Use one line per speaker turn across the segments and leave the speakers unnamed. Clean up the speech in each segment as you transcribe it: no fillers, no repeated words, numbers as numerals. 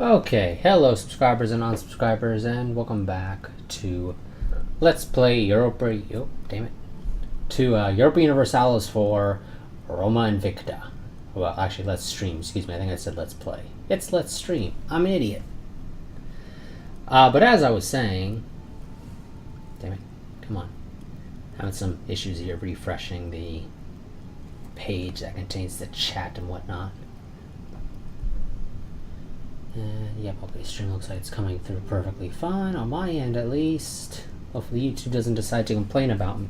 Okay, hello subscribers and non-subscribers, and welcome back to Let's Play Europa. Oh, damn it! To Europa Universalis for Roma Invicta. Well, actually, let's stream. Excuse me. I think I said let's play. It's let's stream. I'm an idiot. But as I was saying, damn it! Come on. Having some issues here refreshing the page that contains the chat and whatnot. Yep, okay, stream looks like it's coming through perfectly fine, on my end at least. Hopefully YouTube doesn't decide to complain about me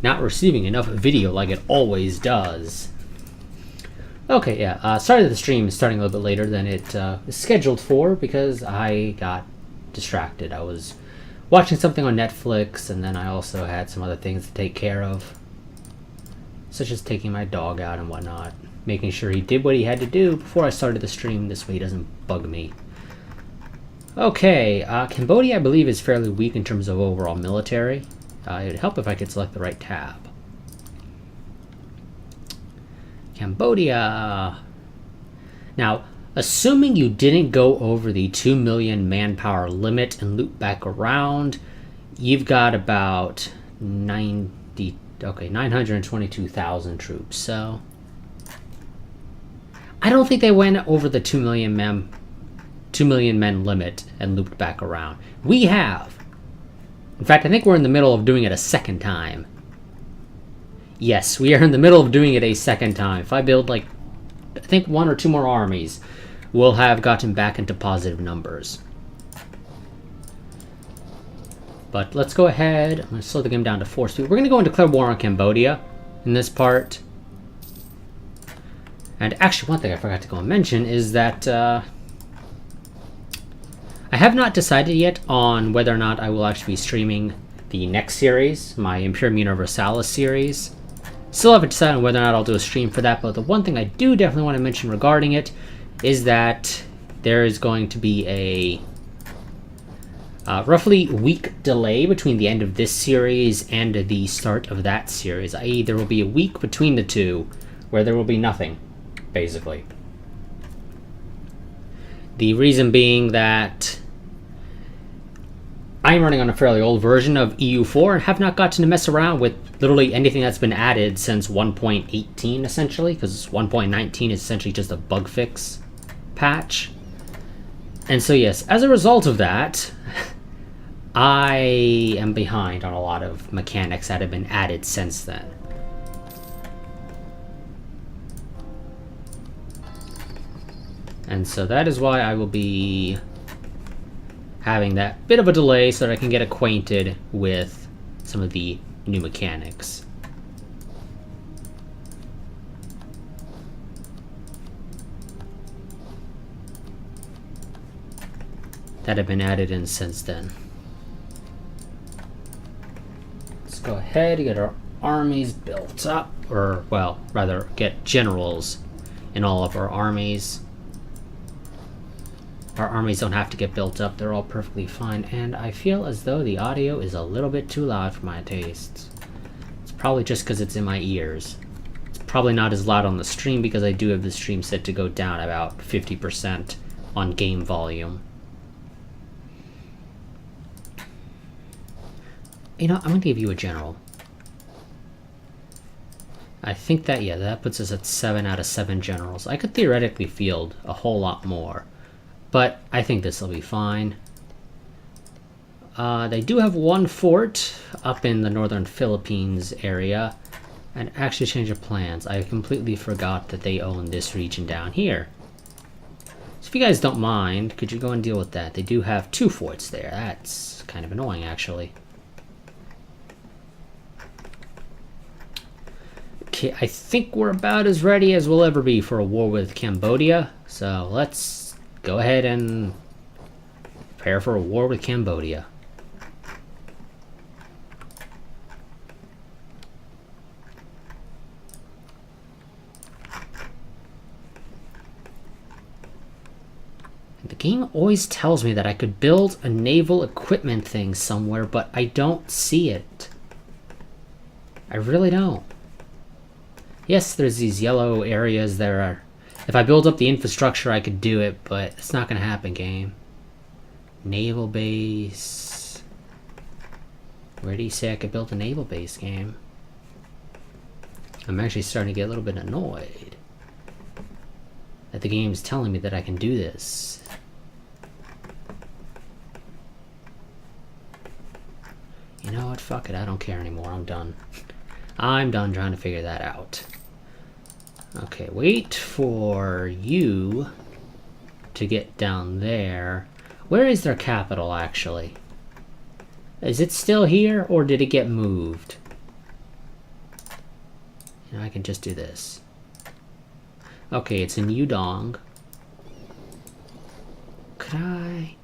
not receiving enough video like it always does. Okay, yeah, sorry that the stream is starting a little bit later than it is scheduled for, because I got distracted. I was watching something on Netflix, and then I also had some other things to take care of, such as taking my dog out and whatnot. Making sure he did what he had to do before I started the stream, this way he doesn't bug me. Okay, Cambodia I believe is fairly weak in terms of overall military. It would help if I could select the right tab. Cambodia. Now, assuming you didn't go over the 2 million manpower limit and loop back around, you've got about 922,000 troops, so I don't think they went over the 2 million men limit and looped back around. We have. In fact, I think we're in the middle of doing it a second time. Yes, we are in the middle of doing it a second time. If I build, like, I think 1 or 2 more armies, we'll have gotten back into positive numbers. But let's go ahead. I'm going to slow the game down to 4 speed. We're going to go and declare war on Cambodia in this part. And actually, one thing I forgot to go and mention is that I have not decided yet on whether or not I will actually be streaming the next series, my Imperium Universalis series. Still haven't decided on whether or not I'll do a stream for that, but the one thing I do definitely want to mention regarding it is that there is going to be a roughly week delay between the end of this series and the start of that series, i.e. there will be a week between the two where there will be nothing, basically. The reason being that I am running on a fairly old version of EU4 and have not gotten to mess around with literally anything that's been added since 1.18 essentially, because 1.19 is essentially just a bug fix patch. And so yes, as a result of that, I am behind on a lot of mechanics that have been added since then. And so that is why I will be having that bit of a delay so that I can get acquainted with some of the new mechanics. That have been added in since then. Let's go ahead and get our armies built up, or well, rather get generals in all of our armies. Our armies don't have to get built up, they're all perfectly fine, and I feel as though the audio is a little bit too loud for my tastes. It's probably just because it's in my ears. It's probably not as loud on the stream because I do have the stream set to go down about 50% on game volume. You know, I'm going to give you a general. I think that, yeah, that puts us at 7 out of 7 generals. I could theoretically field a whole lot more, but I think this will be fine. They do have 1 fort up in the northern Philippines area, and actually change of plans. I completely forgot that they own this region down here. So if you guys don't mind, could you go and deal with that? They do have 2 forts there. That's kind of annoying, actually. Okay, I think we're about as ready as we'll ever be for a war with Cambodia, so let's go ahead and prepare for a war with Cambodia. The game always tells me that I could build a naval equipment thing somewhere, but I don't see it. I really don't. Yes, there's these yellow areas that are If I build up the infrastructure, I could do it, but it's not going to happen, game. Naval base. Where do you say I could build a naval base, game? I'm actually starting to get a little bit annoyed that the game's telling me that I can do this. You know what? Fuck it. I don't care anymore. I'm done. I'm done trying to figure that out. Okay, wait for you to get down there. Where is their capital, actually? Is it still here, or did it get moved? You know, I can just do this. Okay, it's in Udong. Could I?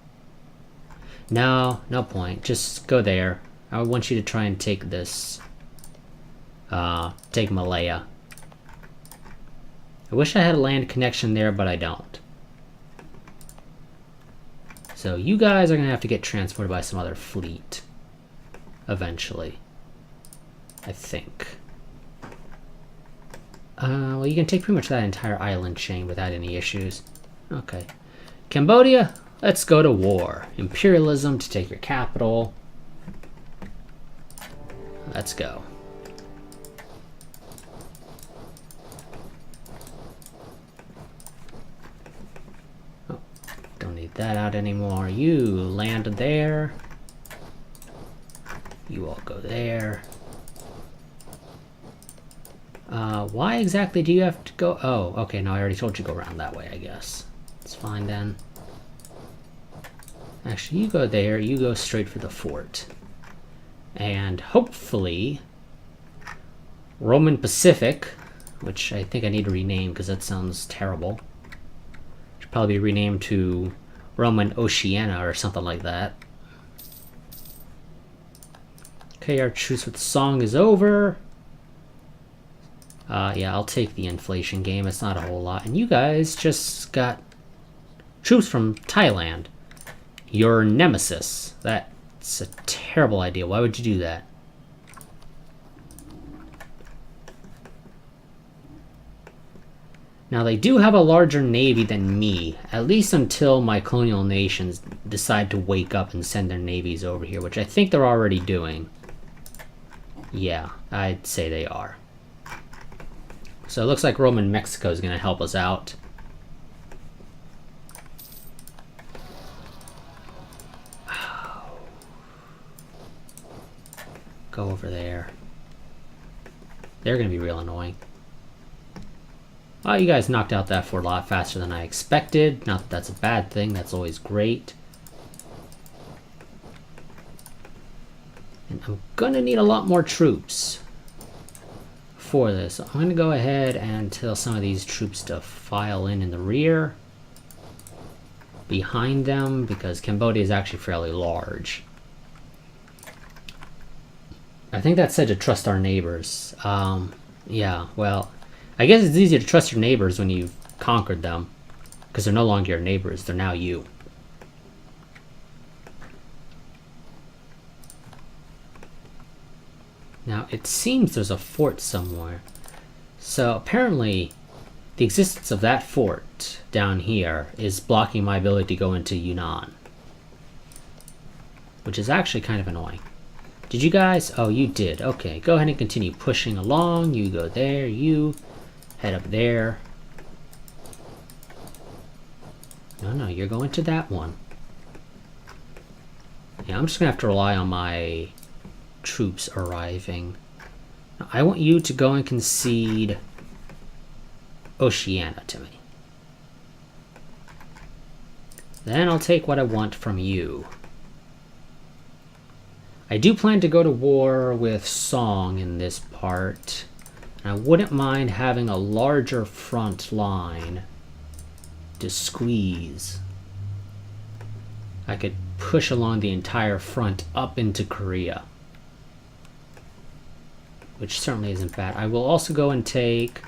No, no point. Just go there. I want you to try and take this. Take Malaya. I wish I had a land connection there, but I don't. So you guys are going to have to get transported by some other fleet. Eventually. I think. Well, you can take pretty much that entire island chain without any issues. Okay. Cambodia, let's go to war. Imperialism to take your capital. Let's go. Oh, don't need that out anymore. You land there. You all go there. Why exactly do you have to go? Oh, okay, no, I already told you to go around that way, I guess. It's fine then. Actually, you go there, you go straight for the fort. And hopefully, Roman Pacific, which I think I need to rename because that sounds terrible. Should probably be renamed to Roman Oceania or something like that. Okay, our truce with the song is over. Yeah, I'll take the inflation game. It's not a whole lot. And you guys just got troops from Thailand. Your nemesis. That's a terrible idea. Why would you do that? Now, they do have a larger navy than me, at least until my colonial nations decide to wake up and send their navies over here, which I think they're already doing. Yeah, I'd say they are. So it looks like Roman Mexico is going to help us out. Go over there. They're going to be real annoying. Oh, you guys knocked out that fort a lot faster than I expected. Not that that's a bad thing. That's always great. And I'm going to need a lot more troops for this. So I'm going to go ahead and tell some of these troops to file in the rear behind them, because Cambodia is actually fairly large. I think that said to trust our neighbors. Yeah, well, I guess it's easier to trust your neighbors when you've conquered them, because they're no longer your neighbors, they're now you. Now, it seems there's a fort somewhere. So apparently, the existence of that fort down here is blocking my ability to go into Yunnan, which is actually kind of annoying. Did you guys? Oh, you did. Okay, go ahead and continue pushing along. You go there. You head up there. No, you're going to that one. Yeah, I'm just going to have to rely on my troops arriving. Now, I want you to go and concede Oceania to me. Then I'll take what I want from you. I do plan to go to war with Song in this part. And I wouldn't mind having a larger front line to squeeze. I could push along the entire front up into Korea, which certainly isn't bad. I will also go and take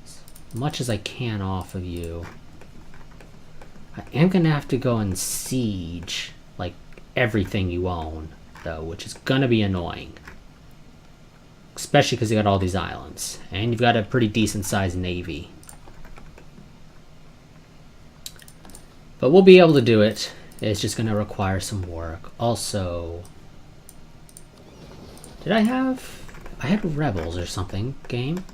as much as I can off of you. I am going to have to go and siege like everything you own, though, which is going to be annoying. Especially because you got all these islands. And you've got a pretty decent sized navy. But we'll be able to do it. It's just going to require some work. Also, did I had rebels or something, game?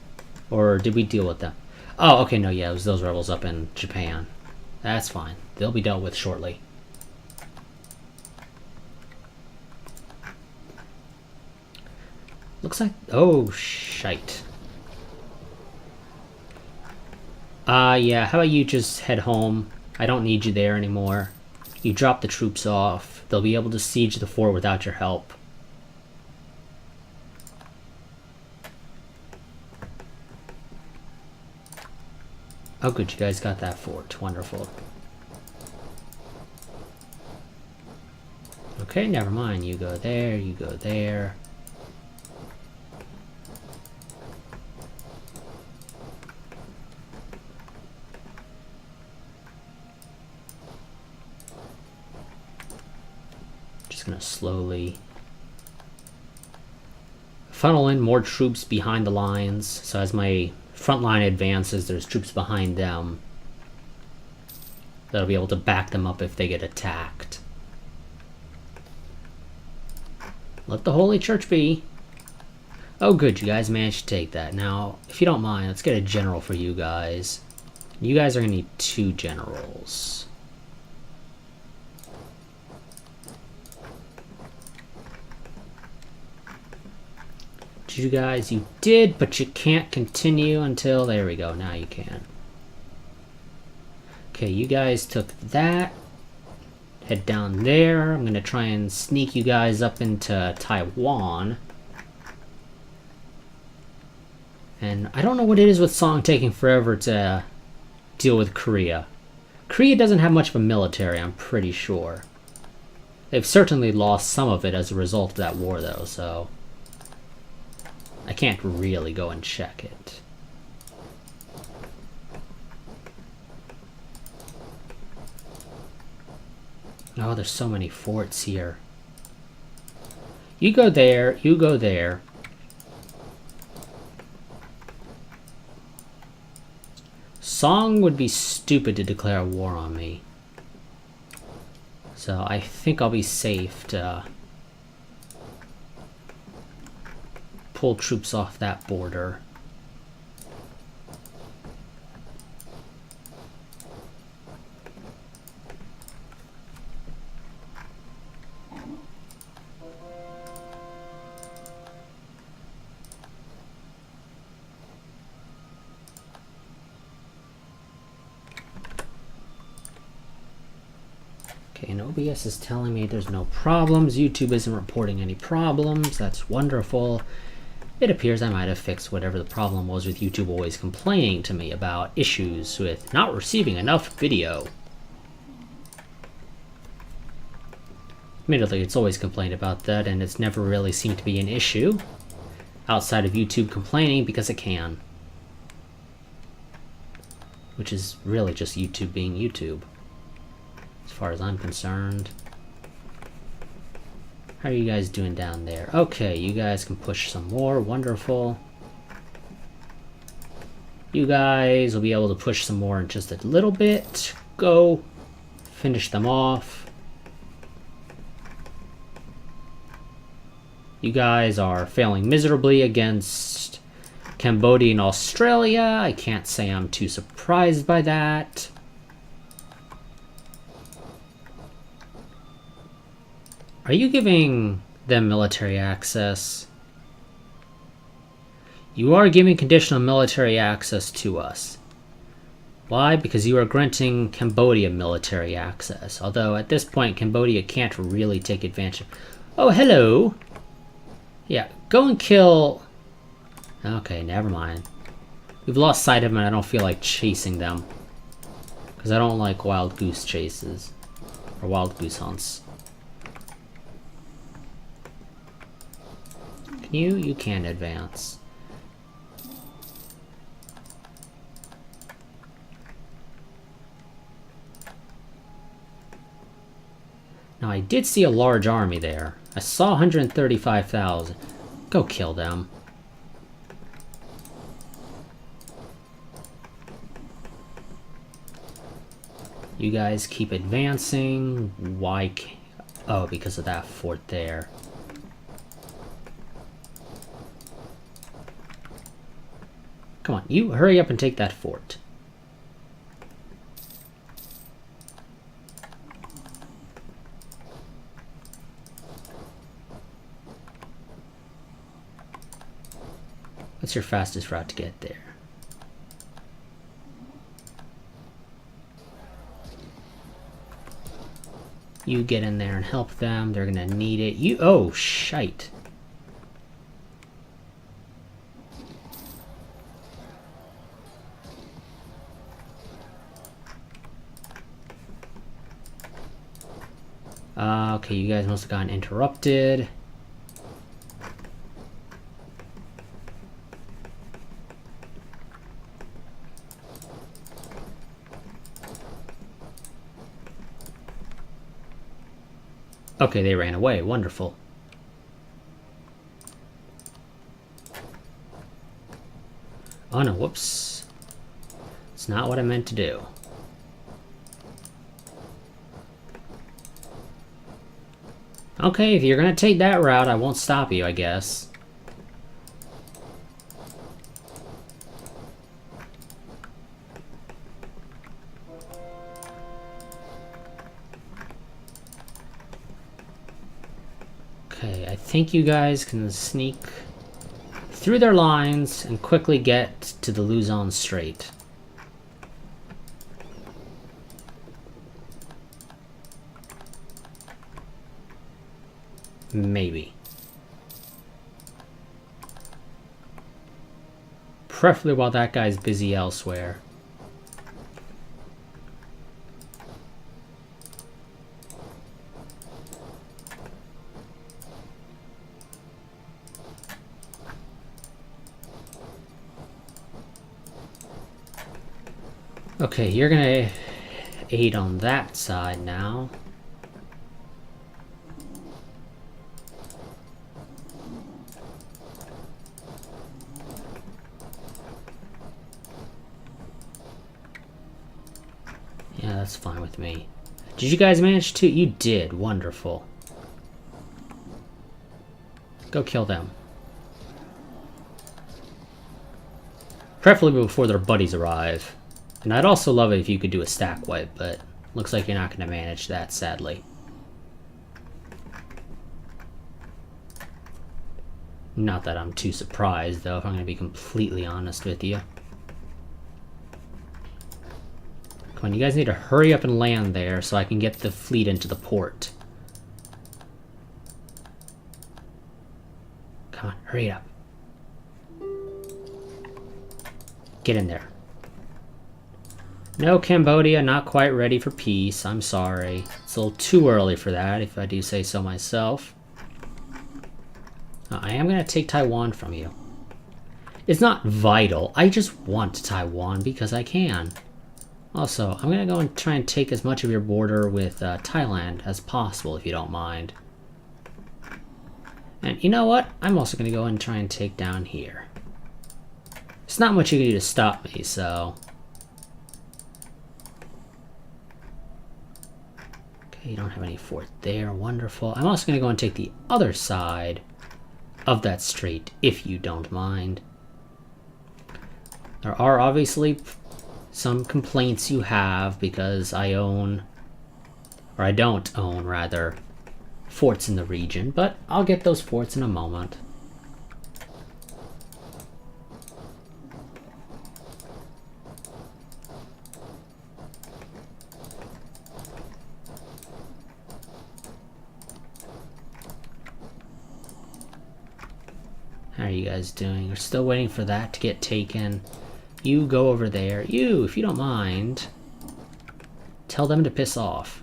Or did we deal with them? Oh, okay, no, yeah, it was those rebels up in Japan. That's fine. They'll be dealt with shortly. Looks like... Oh, shite. Yeah, how about you just head home? I don't need you there anymore. You drop the troops off. They'll be able to siege the fort without your help. Oh, good, you guys got that fort. Wonderful. Okay, never mind. You go there, you go there. Just gonna slowly funnel in more troops behind the lines. So as my front line advances, there's troops behind them that'll be able to back them up if they get attacked. Let the Holy Church be. Oh good, you guys managed to take that. Now, if you don't mind, let's get a general for you guys. You guys are gonna need 2 generals. You guys, you did, but you can't continue until... There we go, now you can. Okay, you guys took that. Head down there. I'm gonna try and sneak you guys up into Taiwan. And I don't know what it is with Song taking forever to deal with Korea. Korea doesn't have much of a military, I'm pretty sure. They've certainly lost some of it as a result of that war, though, so... I can't really go and check it. Oh, there's so many forts here. You go there, you go there. Song would be stupid to declare war on me. So I think I'll be safe to pull troops off that border. Okay, and OBS is telling me there's no problems. YouTube isn't reporting any problems. That's wonderful. It appears I might have fixed whatever the problem was with YouTube always complaining to me about issues with not receiving enough video. Admittedly, it's always complained about that, and it's never really seemed to be an issue outside of YouTube complaining because it can. Which is really just YouTube being YouTube, as far as I'm concerned. How are you guys doing down there? Okay, you guys can push some more. Wonderful. You guys will be able to push some more in just a little bit. Go. Finish them off. You guys are failing miserably against Cambodia and Australia. I can't say I'm too surprised by that. Are you giving them military access? You are giving conditional military access to us. Why? Because you are granting Cambodia military access. Although at this point, Cambodia can't really take advantage of... Oh, hello! Yeah, go and kill... Okay, never mind. We've lost sight of them and I don't feel like chasing them. Because I don't like wild goose chases. Or wild goose hunts. You can advance. Now I did see a large army there. I saw 135,000. Go kill them. You guys keep advancing. Why can't... Oh, because of that fort there. Come on, you hurry up and take that fort. What's your fastest route to get there? You get in there and help them. They're gonna need it. You... Oh, shite. Okay, you guys must have gotten interrupted. Okay, they ran away. Wonderful. Oh no, whoops. It's not what I meant to do. Okay, if you're gonna take that route, I won't stop you, I guess. Okay, I think you guys can sneak through their lines and quickly get to the Luzon Strait. Maybe. Preferably while that guy's busy elsewhere. Okay, you're gonna aid on that side now. Yeah, that's fine with me. Did you guys manage to? You did. Wonderful. Go kill them. Preferably before their buddies arrive. And I'd also love it if you could do a stack wipe, but looks like you're not going to manage that, sadly. Not that I'm too surprised, though, if I'm going to be completely honest with you. Come on, you guys need to hurry up and land there so I can get the fleet into the port. Come on, hurry up. Get in there. No, Cambodia, not quite ready for peace. I'm sorry. It's a little too early for that, if I do say so myself. I am going to take Taiwan from you. It's not vital. I just want Taiwan because I can. Also, I'm going to go and try and take as much of your border with Thailand as possible, if you don't mind. And you know what? I'm also going to go and try and take down here. There's not much you can do to stop me, so... Okay, you don't have any fort there. Wonderful. I'm also going to go and take the other side of that strait, if you don't mind. There are obviously some complaints you have because I own, or I don't own, rather, forts in the region, but I'll get those forts in a moment. How are you guys doing? We're still waiting for that to get taken. You go over there. You, if you don't mind, tell them to piss off.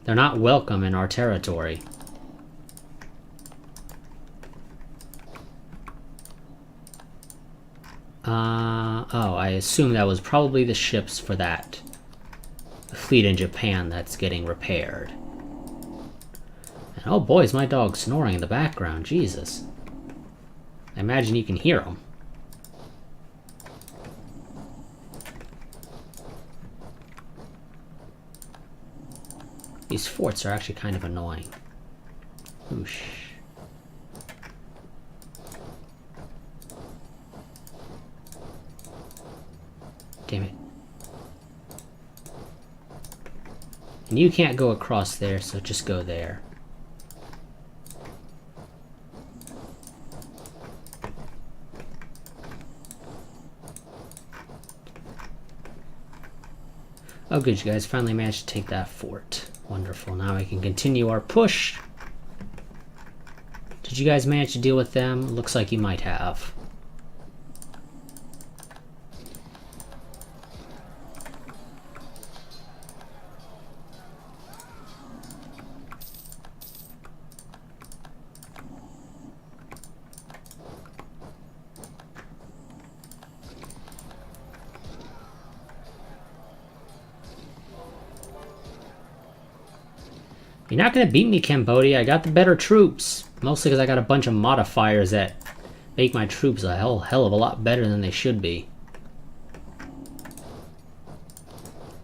They're not welcome in our territory. Oh, I assume that was probably the ships for that fleet in Japan that's getting repaired. And oh boy, is my dog snoring in the background. Jesus. I imagine you can hear him. These forts are actually kind of annoying. Oosh. Damn it. And you can't go across there, so just go there. Oh good, you guys finally managed to take that fort. Wonderful, now we can continue our push. Did you guys manage to deal with them? Looks like you might have. You're not gonna beat me, Cambodia. I got the better troops. Mostly because I got a bunch of modifiers that make my troops a hell of a lot better than they should be.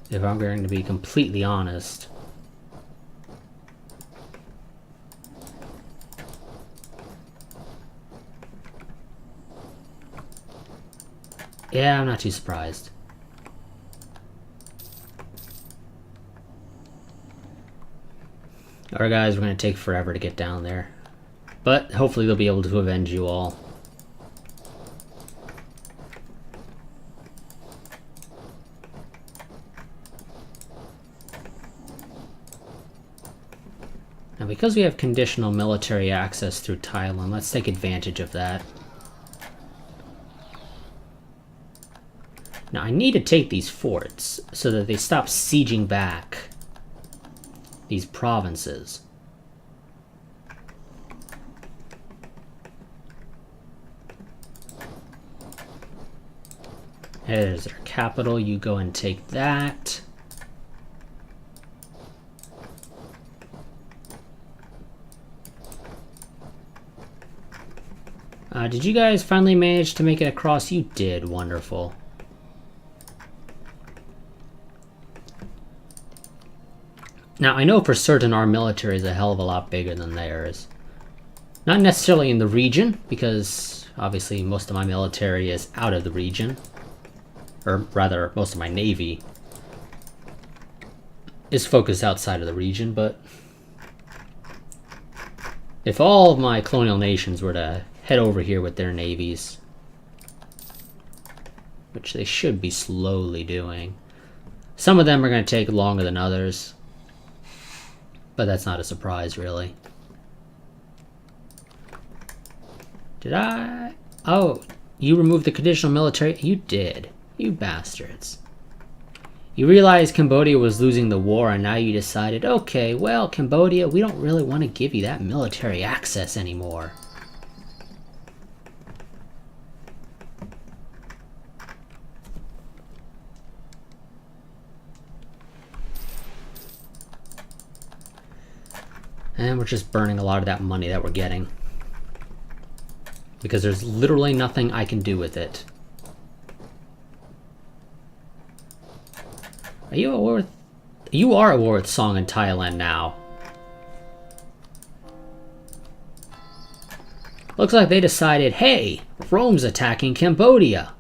If I'm going to be completely honest. Yeah, I'm not too surprised. Alright guys, we're going to take forever to get down there. But hopefully they'll be able to avenge you all. Now because we have conditional military access through Thailand, let's take advantage of that. Now I need to take these forts so that they stop sieging back these provinces. There's our capital, you go and take that. Did you guys finally manage to make it across? You did, wonderful. Now, I know for certain our military is a hell of a lot bigger than theirs. Not necessarily in the region, because obviously most of my military is out of the region. Or rather, most of my navy is focused outside of the region, but if all of my colonial nations were to head over here with their navies, which they should be slowly doing, some of them are going to take longer than others. But that's not a surprise, really. Did I? Oh, you removed the conditional military? You did. You bastards. You realized Cambodia was losing the war, and now you decided, okay, well, Cambodia, we don't really want to give you that military access anymore. And we're just burning a lot of that money that we're getting. Because there's literally nothing I can do with it. Are you at war with... You are at war with Song in Thailand now. Looks like they decided, hey, Rome's attacking Cambodia.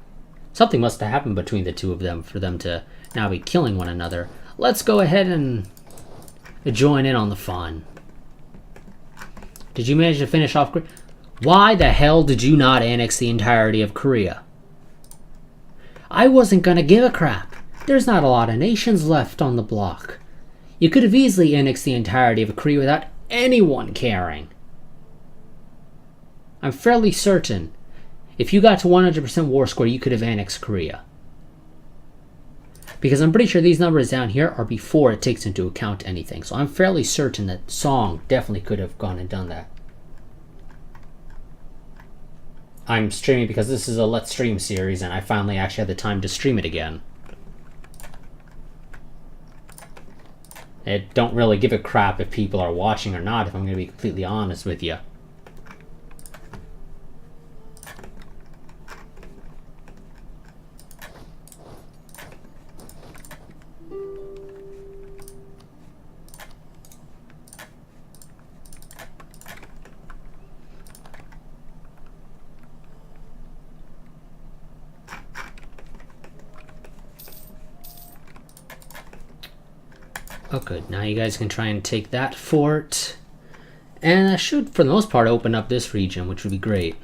Something must have happened between the two of them for them to now be killing one another. Let's go ahead and join in on the fun. Did you manage to finish off Korea? Why the hell did you not annex the entirety of Korea? I wasn't gonna give a crap. There's not a lot of nations left on the block. You could have easily annexed the entirety of Korea without anyone caring. I'm fairly certain if you got to 100% war score, you could have annexed Korea. Because I'm pretty sure these numbers down here are before it takes into account anything. So I'm fairly certain that Song definitely could have gone and done that. I'm streaming because this is a Let's Stream series and I finally actually had the time to stream it again. I don't really give a crap if people are watching or not, if I'm going to be completely honest with you. Oh good, now you guys can try and take that fort. And that should, for the most part, open up this region, which would be great.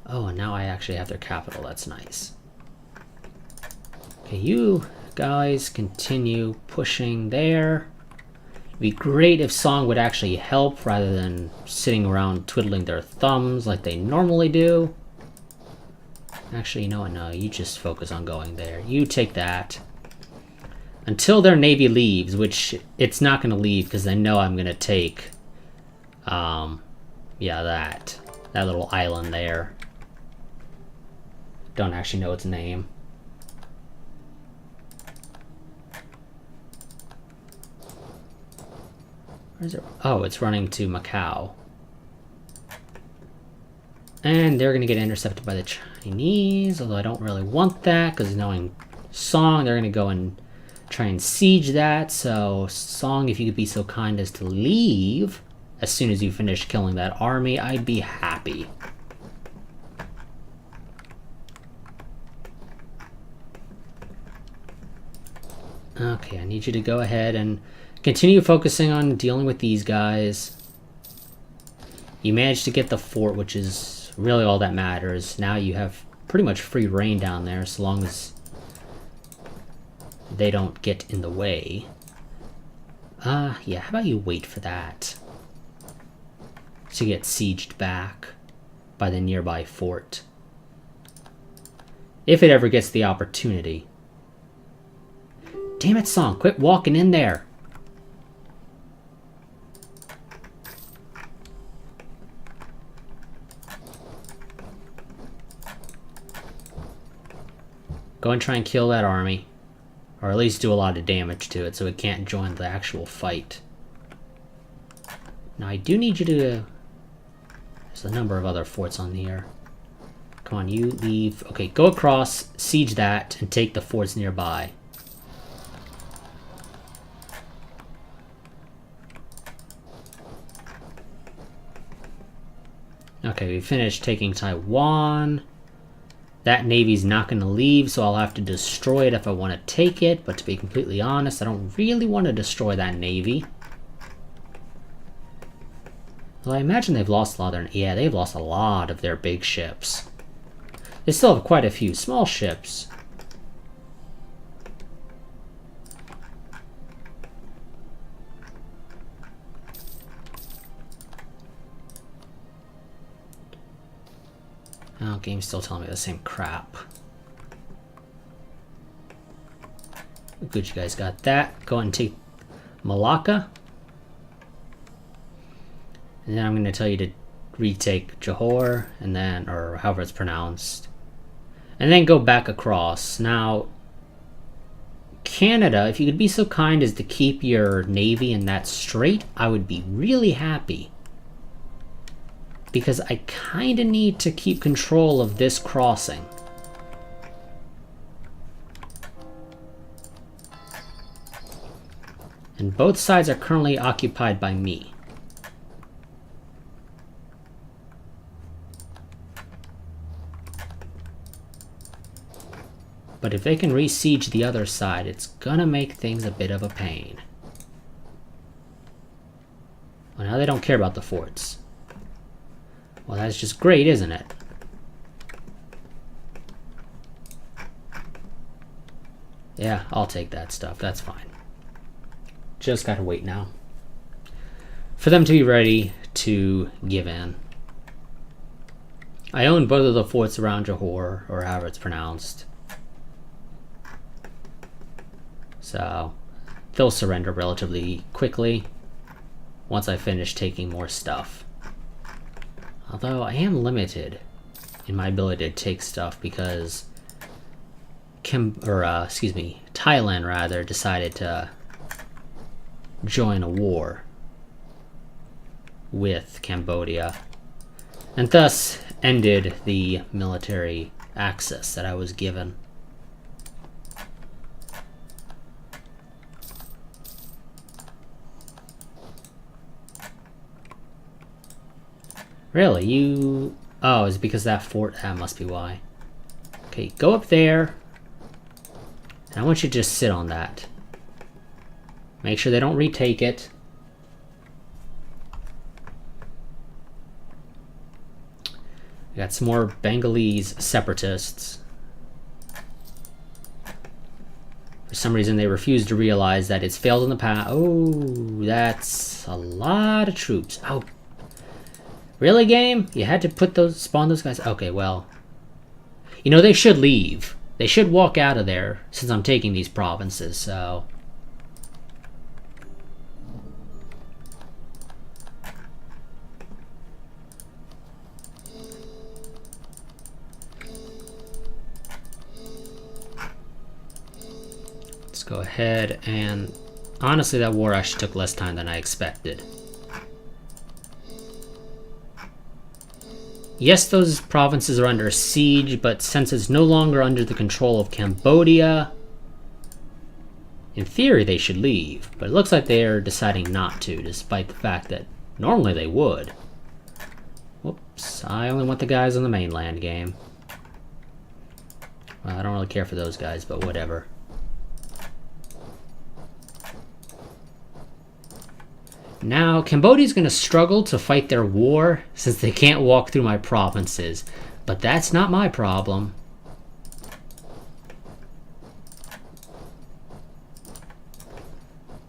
Oh, and now I actually have their capital. That's nice. Okay, you guys continue pushing there. It'd be great if Song would actually help rather than sitting around twiddling their thumbs like they normally do. Actually, you know what? No, you just focus on going there. You take that. Until their navy leaves, which it's not going to leave because they know I'm going to take, yeah, that little island there. Don't actually know its name. Where is it? Oh, it's running to Macau. And they're going to get intercepted by the Chinese, although I don't really want that, because knowing Song, they're going to go and try and siege that. So, Song, if you could be so kind as to leave as soon as you finish killing that army, I'd be happy. Okay, I need you to go ahead and continue focusing on dealing with these guys. You managed to get the fort, which is really all that matters. Now you have pretty much free reign down there, so long as they don't get in the way. Yeah, how about you wait for that to get sieged back by the nearby fort. If it ever gets the opportunity. Damn it, Song, quit walking in there. Go and try and kill that army. Or at least do a lot of damage to it so it can't join the actual fight. Now I do need you to... There's a number of other forts on here. Come on, you leave. Okay, go across, siege that, and take the forts nearby. Okay, we finished taking Taiwan. That navy's not going to leave, so I'll have to destroy it if I want to take it. But to be completely honest, I don't really want to destroy that navy. Well, I imagine they've lost a lot of their... Yeah, they've lost a lot of their big ships. They still have quite a few small ships. Oh, game's still telling me the same crap. Good, you guys got that. Go ahead and take Malacca. And then I'm going to tell you to retake Johor, and then, or however it's pronounced. And then go back across. Now, Canada, if you could be so kind as to keep your navy in that strait, I would be really happy. Because I kind of need to keep control of this crossing. And both sides are currently occupied by me. But if they can re-siege the other side, it's gonna make things a bit of a pain. Well, now they don't care about the forts. Well, that's just great, isn't it? Yeah, I'll take that stuff. That's fine. Just gotta wait now for them to be ready to give in. I own both of the forts around Johor, or however it's pronounced. So they'll surrender relatively quickly once I finish taking more stuff. Although I am limited in my ability to take stuff because Thailand rather decided to join a war with Cambodia and thus ended the military access that I was given. Really, you Oh, is it because that fort? That must be why. Okay, go up there. And I want you to just sit on that. Make sure they don't retake it. We got some more Bengalese separatists. For some reason, they refuse to realize that it's failed in the past. Oh, that's a lot of troops. Oh, really, game? You had to spawn those guys? Okay, well, you know, they should leave. They should walk out of there since I'm taking these provinces, so. Let's go ahead and... Honestly, that war actually took less time than I expected. Yes, those provinces are under siege, but since it's no longer under the control of Cambodia, in theory they should leave. But it looks like they're deciding not to, despite the fact that normally they would. Whoops, I only want the guys on the mainland game. Well, I don't really care for those guys, but whatever. Now, Cambodia's going to struggle to fight their war since they can't walk through my provinces. But that's not my problem.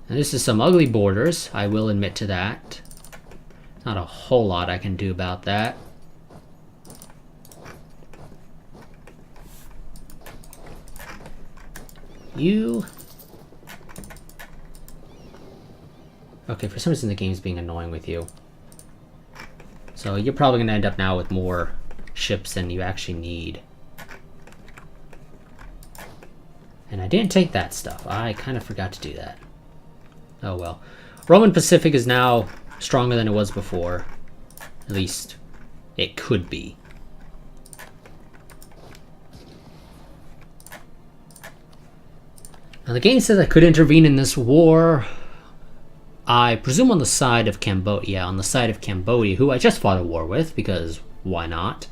And this is some ugly borders, I will admit to that. Not a whole lot I can do about that. You... Okay, for some reason the game's being annoying with you. So you're probably going to end up now with more ships than you actually need. And I didn't take that stuff. I kind of forgot to do that. Oh well. Roman Pacific is now stronger than it was before. At least it could be. Now the game says I could intervene in this war. I presume on the side of Cambodia. Yeah, on the side of Cambodia, who I just fought a war with, because why not?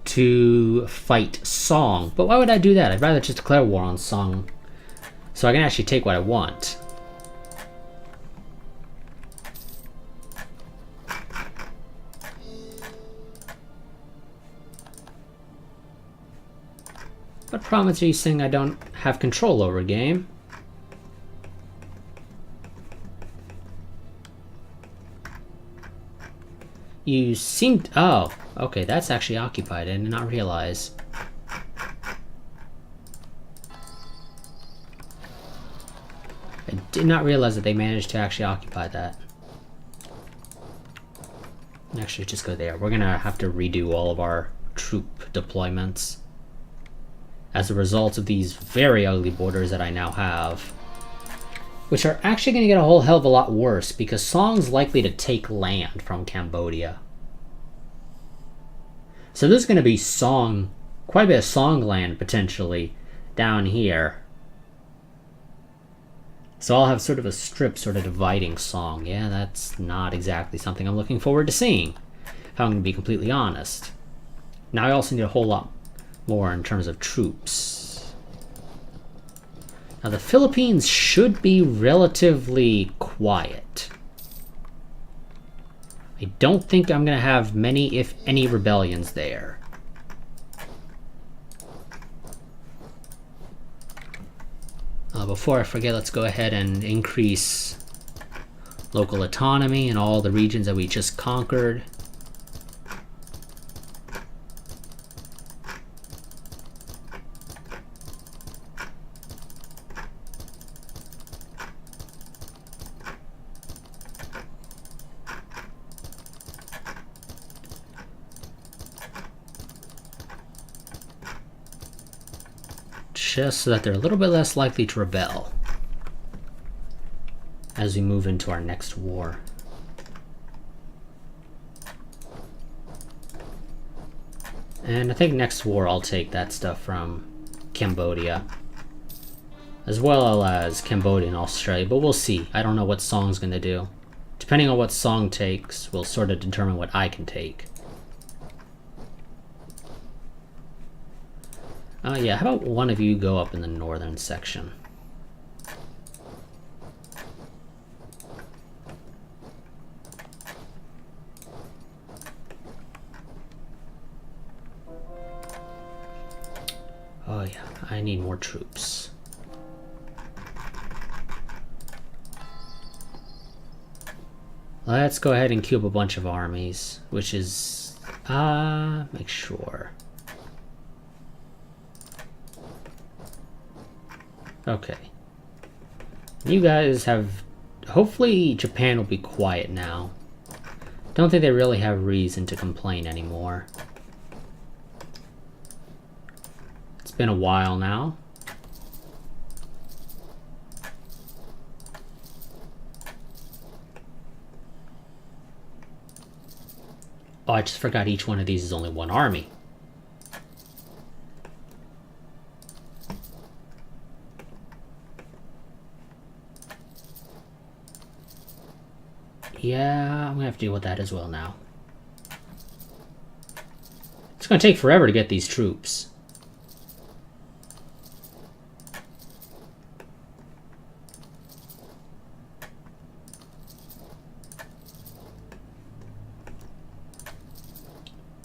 To fight Song. But why would I do that? I'd rather just declare war on Song so I can actually take what I want. What province are you saying I don't have control over, game? You seemed... Oh, okay, that's actually occupied. I did not realize. I did not realize that they managed to actually occupy that. Actually, just go there. We're gonna have to redo all of our troop deployments as a result of these very ugly borders that I now have. Which are actually going to get a whole hell of a lot worse, because Song's likely to take land from Cambodia. So there's going to be Song, quite a bit of Song land, potentially, down here. So I'll have sort of a strip sort of dividing Song. Yeah, that's not exactly something I'm looking forward to seeing, if I'm going to be completely honest. Now I also need a whole lot more in terms of troops. Now the Philippines should be relatively quiet. I don't think I'm going to have many, if any, rebellions there. Before I forget, let's go ahead and increase local autonomy in all the regions that we just conquered. Just so that they're a little bit less likely to rebel as we move into our next war. And I think next war I'll take that stuff from Cambodia, as well as Cambodia and Australia, but we'll see. I don't know what Song's gonna do. Depending on what Song takes will sort of determine what I can take. Yeah, how about one of you go up in the northern section? Oh yeah, I need more troops. Let's go ahead and cube a bunch of armies, which is, make sure. Okay. You guys have, hopefully Japan will be quiet now. Don't think they really have reason to complain anymore. It's been a while now. Oh, I just forgot each one of these is only one army. Yeah, I'm gonna have to deal with that as well now. It's gonna take forever to get these troops.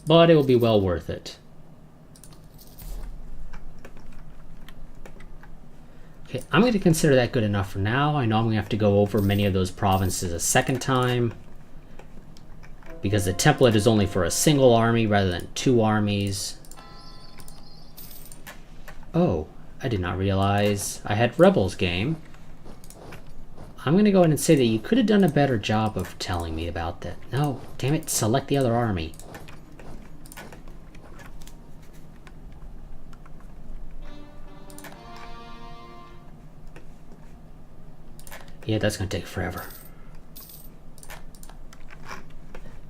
But it will be well worth it. Okay, I'm going to consider that good enough for now. I know I'm going to have to go over many of those provinces a second time, because the template is only for a single army rather than 2 armies. Oh, I did not realize I had Rebels game. I'm going to go ahead and say that you could have done a better job of telling me about that. No, damn it, select the other army. Yeah, that's going to take forever.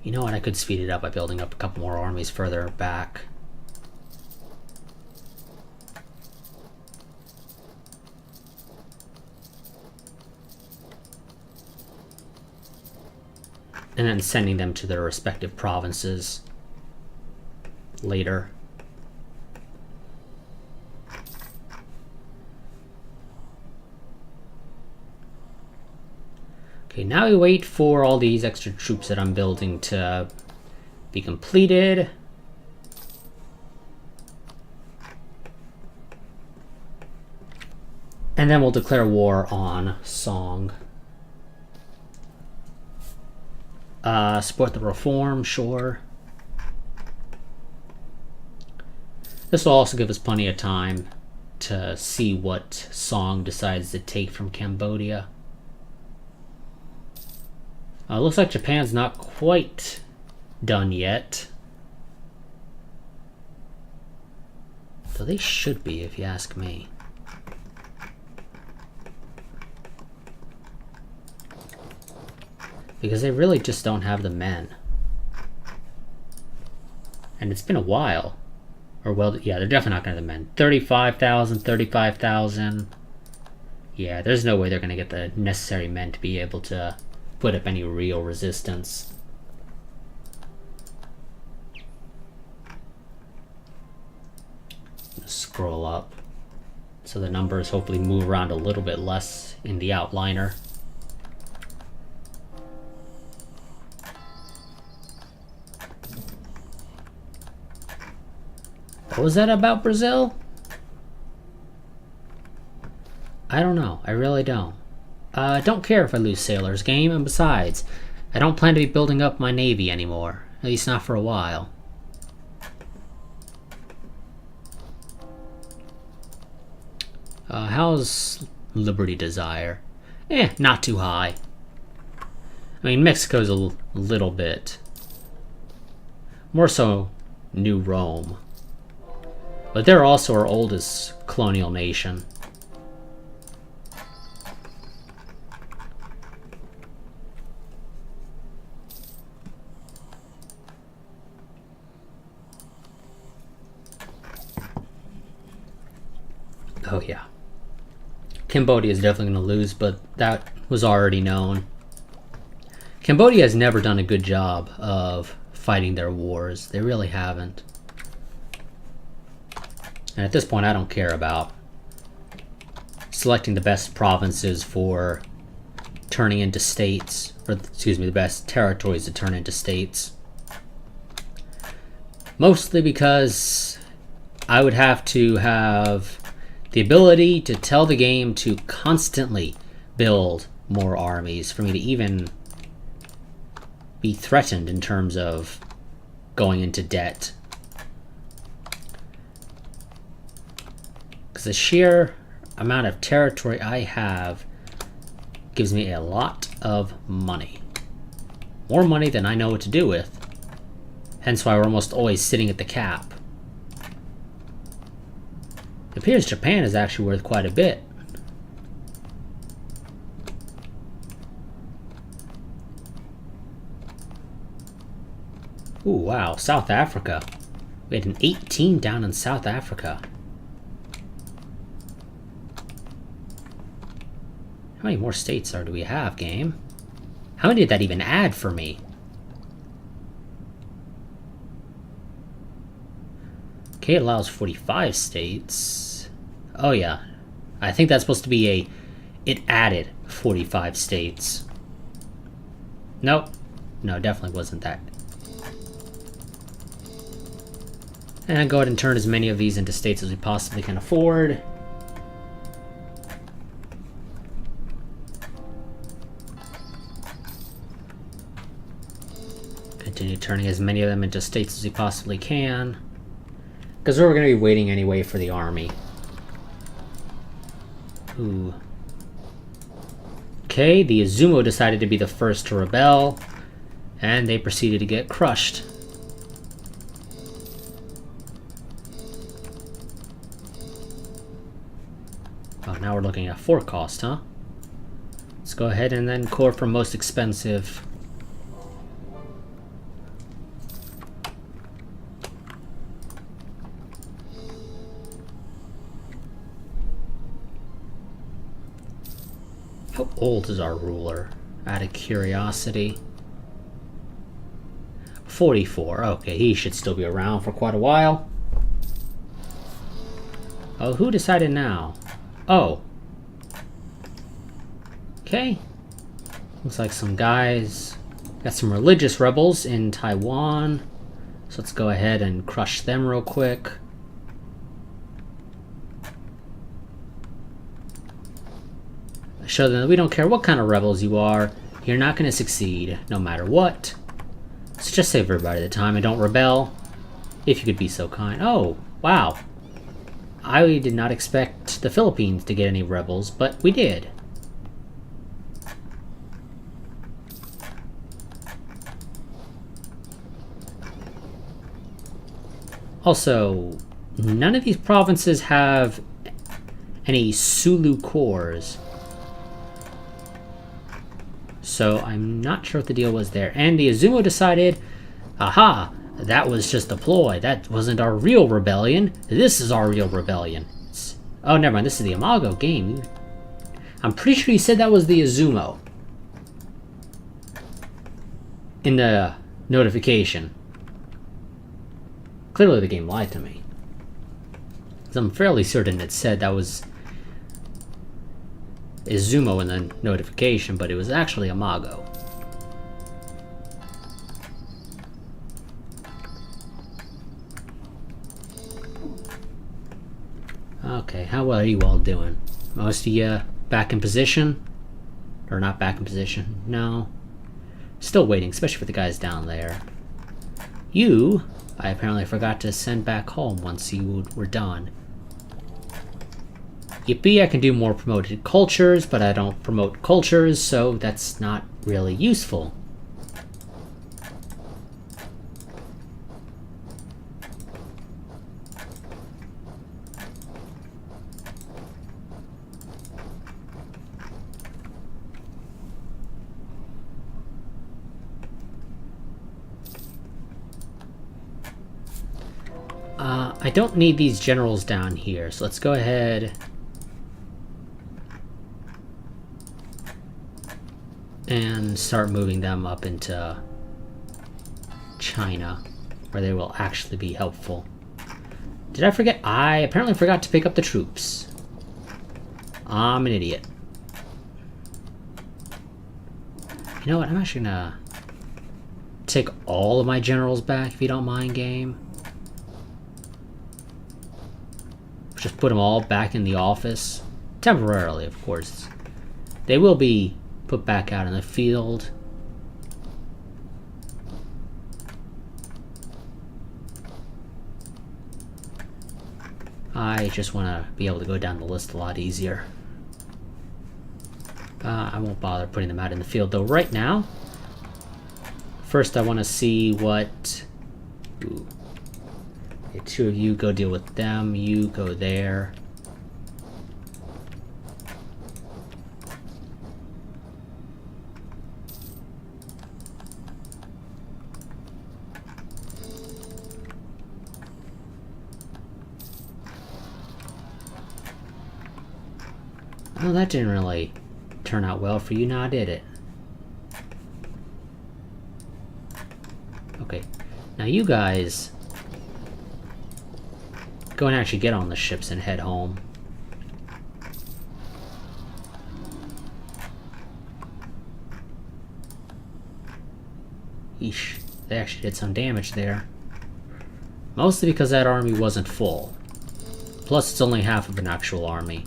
You know what, I could speed it up by building up a couple more armies further back. And then sending them to their respective provinces later. Okay, now we wait for all these extra troops that I'm building to be completed. And then we'll declare war on Song. Support the reform, sure. This will also give us plenty of time to see what Song decides to take from Cambodia. Looks like Japan's not quite done yet. Though they should be, if you ask me. Because they really just don't have the men. And it's been a while. Or, well, yeah, they're definitely not going to have the men. 35,000, 35,000. Yeah, there's no way they're going to get the necessary men to be able to put up any real resistance. Scroll up so the numbers hopefully move around a little bit less in the outliner. What was that about Brazil? I don't know. I really don't. I don't care if I lose sailors game, and besides, I don't plan to be building up my navy anymore. At least not for a while. How's Liberty Desire? Not too high. I mean, Mexico's a little bit. More so New Rome. But they're also our oldest colonial nation. Oh yeah. Cambodia is definitely going to lose, but that was already known. Cambodia has never done a good job of fighting their wars. They really haven't. And at this point, I don't care about selecting the best provinces for turning into states, or excuse me, the best territories to turn into states. Mostly because I would have to have the ability to tell the game to constantly build more armies for me to even be threatened in terms of going into debt. Because the sheer amount of territory I have gives me a lot of money. More money than I know what to do with. Hence why we're almost always sitting at the cap. It appears Japan is actually worth quite a bit. Ooh, wow, South Africa. We had an 18 down in South Africa. How many more states do we have, game? How many did that even add for me? Okay, it allows 45 states. Oh yeah. I think that's supposed to be it added 45 states. Nope. No, definitely wasn't that. And go ahead and turn as many of these into states as we possibly can afford. Continue turning as many of them into states as we possibly can. Because we're going to be waiting anyway for the army. Ooh. Okay, the Izumo decided to be the first to rebel. And they proceeded to get crushed. Oh, now we're looking at 4 cost, huh? Let's go ahead and then core for most expensive. How old is our ruler? Out of curiosity. 44. Okay, he should still be around for quite a while. Oh, who decided now? Oh. Okay. Looks like some guys. Got some religious rebels in Taiwan. So let's go ahead and crush them real quick. Show them that we don't care what kind of rebels you are. You're not going to succeed, no matter what. So just save everybody the time and don't rebel. If you could be so kind. Oh, wow. I did not expect the Philippines to get any rebels, but we did. Also, none of these provinces have any Sulu cores. So I'm not sure what the deal was there. And the Izumo decided, aha, that was just a ploy. That wasn't our real rebellion. This is our real rebellion. Oh, never mind. This is the Imago game. I'm pretty sure you said that was the Izumo in the notification. Clearly the game lied to me. Because I'm fairly certain it said that was Izumo in the notification, but it was actually Imago. Okay, how well are you all doing? Most of you back in position? Or not back in position? No. Still waiting, especially for the guys down there. You, I apparently forgot to send back home once you were done. Yippee, I can do more promoted cultures, but I don't promote cultures, so that's not really useful. I don't need these generals down here, so let's go ahead. and start moving them up into China, where they will actually be helpful. Did I forget? I apparently forgot to pick up the troops. I'm an idiot. You know what? I'm actually gonna take all of my generals back, if you don't mind, game. Just put them all back in the office. Temporarily, of course. They will be put back out in the field. I just want to be able to go down the list a lot easier. I won't bother putting them out in the field, though, right now. First, I want to see what... Ooh. Okay, 2 of you go deal with them. You go there. Oh, that didn't really turn out well for you now, did it? Okay, now you guys go and actually get on the ships and head home. Eesh, they actually did some damage there. Mostly because that army wasn't full. Plus, it's only half of an actual army.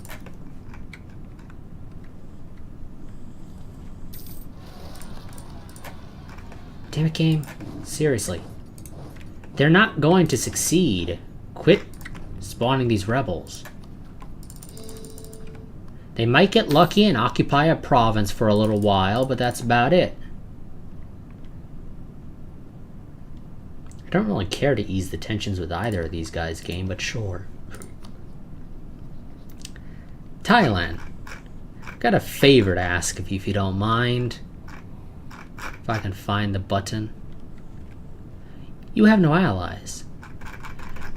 Damn it, game. Seriously. They're not going to succeed. Quit spawning these rebels. They might get lucky and occupy a province for a little while, but that's about it. I don't really care to ease the tensions with either of these guys, game, but sure. Thailand. Got a favor to ask of you, if you don't mind. If I can find the button. You have no allies.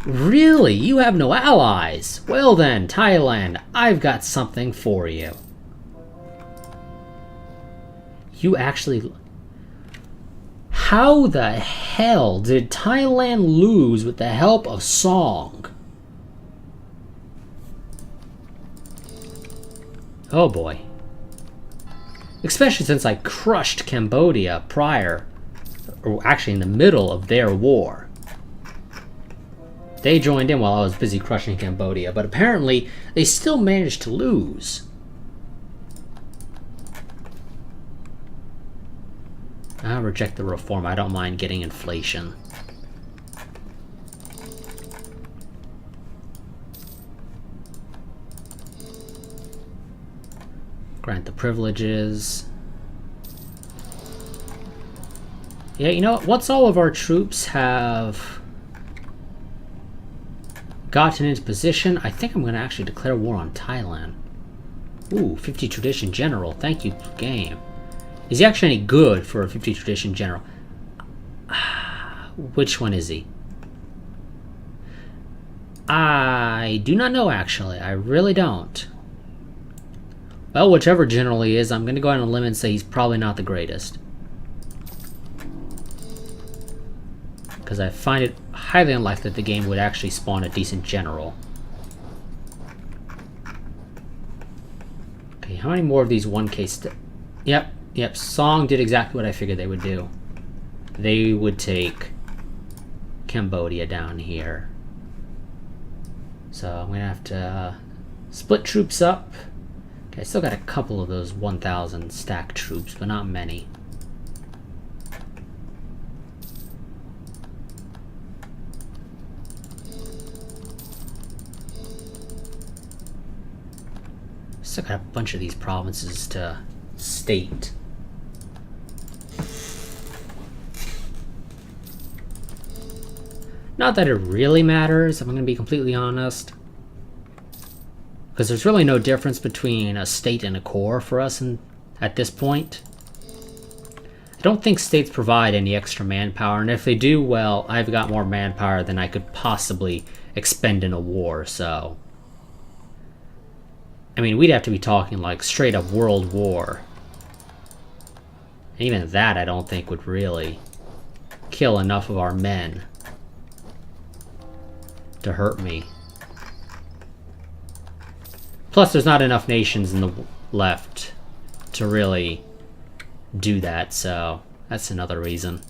Really? You have no allies? Well then, Thailand, I've got something for you. You actually... How the hell did Thailand lose with the help of Song? Oh boy. Especially since I crushed Cambodia prior, or actually in the middle of their war. They joined in while I was busy crushing Cambodia, but apparently they still managed to lose. I reject the reform. I don't mind getting inflation. Grant the privileges. Yeah, you know what? Once all of our troops have gotten into position, I think I'm going to actually declare war on Thailand. Ooh, 50 tradition general. Thank you, game. Is he actually any good for a 50 tradition general? Which one is he? I do not know, actually. I really don't. Well, whichever general he is, I'm going to go out on a limb and say he's probably not the greatest. Because I find it highly unlikely that the game would actually spawn a decent general. Okay, how many more of these 1K... Yep, Song did exactly what I figured they would do. They would take Cambodia down here. So I'm going to have to split troops up. Okay, I still got a couple of those 1,000 stack troops, but not many. Still got a bunch of these provinces to state. Not that it really matters, I'm going to be completely honest. Because there's really no difference between a state and a core for us at this point. I don't think states provide any extra manpower, and if they do, well, I've got more manpower than I could possibly expend in a war, so... I mean, we'd have to be talking like straight up world war And even that I don't think would really kill enough of our men to hurt me. Plus, there's not enough nations in the left to really do that, so that's another reason.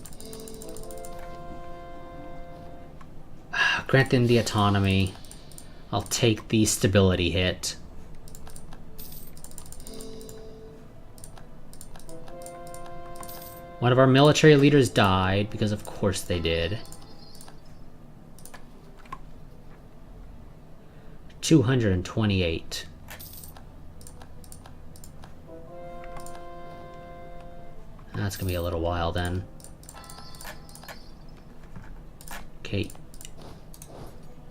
Grant them the autonomy. I'll take the stability hit. One of our military leaders died, because of course they did. 228. That's gonna be a little while then. Okay.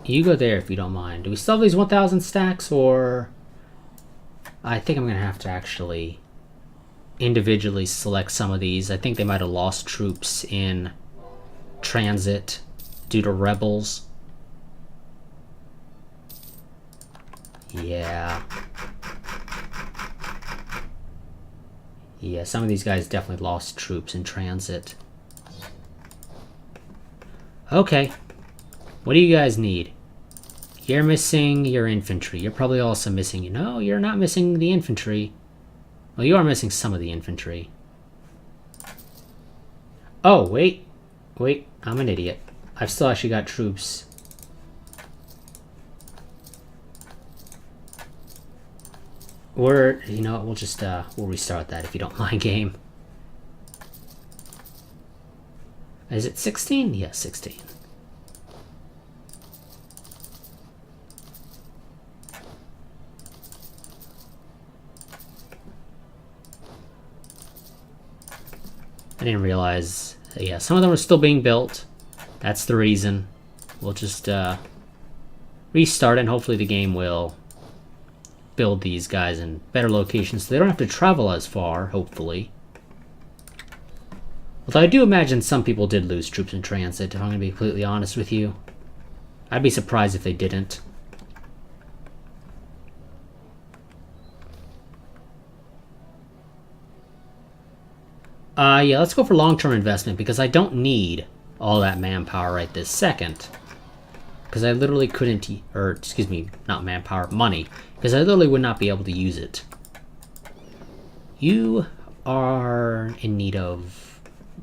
You go there if you don't mind. Do we still have these 1,000 stacks, or... I think I'm gonna have to actually individually select some of these. I think they might have lost troops in transit due to rebels. Yeah. Yeah, some of these guys definitely lost troops in transit. Okay. What do you guys need? You're missing your infantry. You're probably also missing... No, you're not missing the infantry. Well, you are missing some of the infantry. Oh, wait. Wait, I'm an idiot. I've still actually got troops. We're... You know what, we'll just... we'll restart that if you don't mind, game. Is it 16? Yeah, 16. I didn't realize... Yeah, some of them are still being built. That's the reason. We'll just restart it, and hopefully the game will build these guys in better locations so they don't have to travel as far, hopefully. Although I do imagine some people did lose troops in transit, if I'm going to be completely honest with you. I'd be surprised if they didn't. Yeah, let's go for long-term investment, because I don't need all that manpower right this second. Because I literally couldn't... Or, excuse me, not manpower, money. Because I literally would not be able to use it. You are in need of...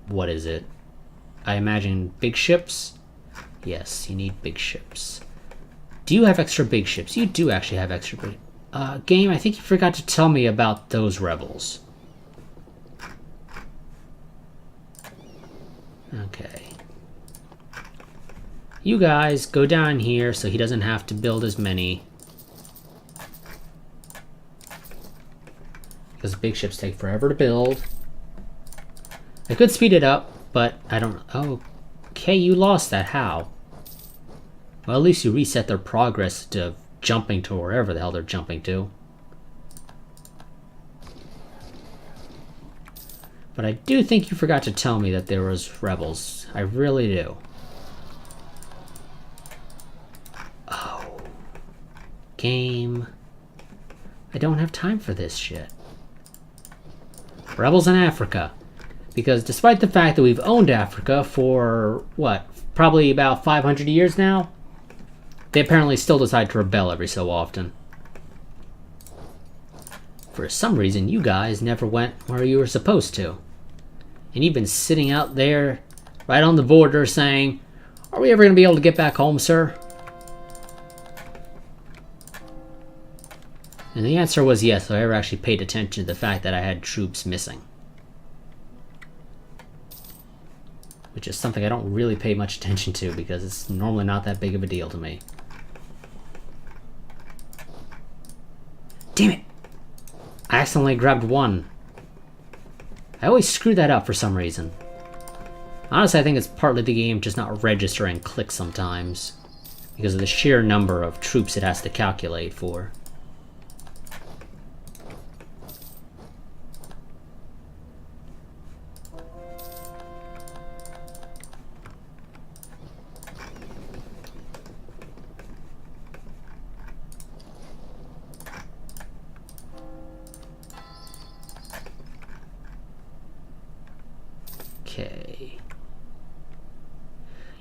What is it? I imagine big ships? Yes, you need big ships. Do you have extra big ships? You do actually have extra big... Game, I think you forgot to tell me about those rebels. Okay. You guys go down here so he doesn't have to build as many. Because big ships take forever to build. I could speed it up, but I don't... Oh, okay, you lost that. How? Well, at least you reset their progress to jumping to wherever the hell they're jumping to. But I do think you forgot to tell me that there was rebels. I really do. Oh. Game. I don't have time for this shit. Rebels in Africa. Because despite the fact that we've owned Africa for, what, probably about 500 years now, they apparently still decide to rebel every so often. For some reason, you guys never went where you were supposed to. And you've been sitting out there, right on the border, saying, "Are we ever going to be able to get back home, sir?" And the answer was yes, if I ever actually paid attention to the fact that I had troops missing. Which is something I don't really pay much attention to, because it's normally not that big of a deal to me. Damn it! I accidentally grabbed one. I always screw that up for some reason. Honestly, I think it's partly the game just not registering clicks sometimes, because of the sheer number of troops it has to calculate for.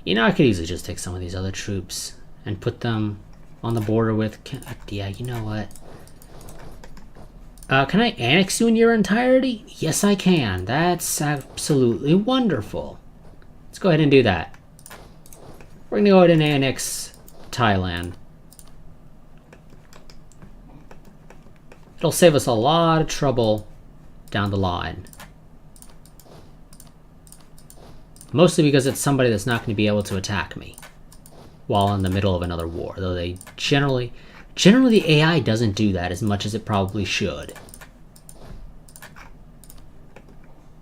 You know, I could easily just take some of these other troops and put them on the border with... Yeah, you know what? Can I annex you in your entirety? Yes, I can. That's absolutely wonderful. Let's go ahead and do that. We're going to go ahead and annex Thailand. It'll save us a lot of trouble down the line. Mostly because it's somebody that's not going to be able to attack me while in the middle of another war. Though they generally the AI doesn't do that as much as it probably should.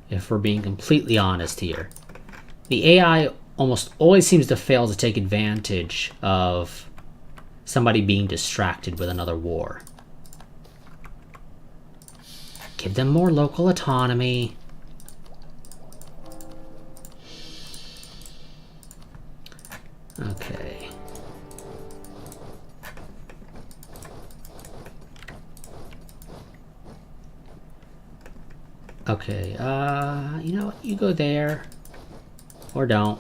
If we're being completely honest here. The AI almost always seems to fail to take advantage of somebody being distracted with another war. Give them more local autonomy. Okay. Okay, you know what? You go there. Or don't.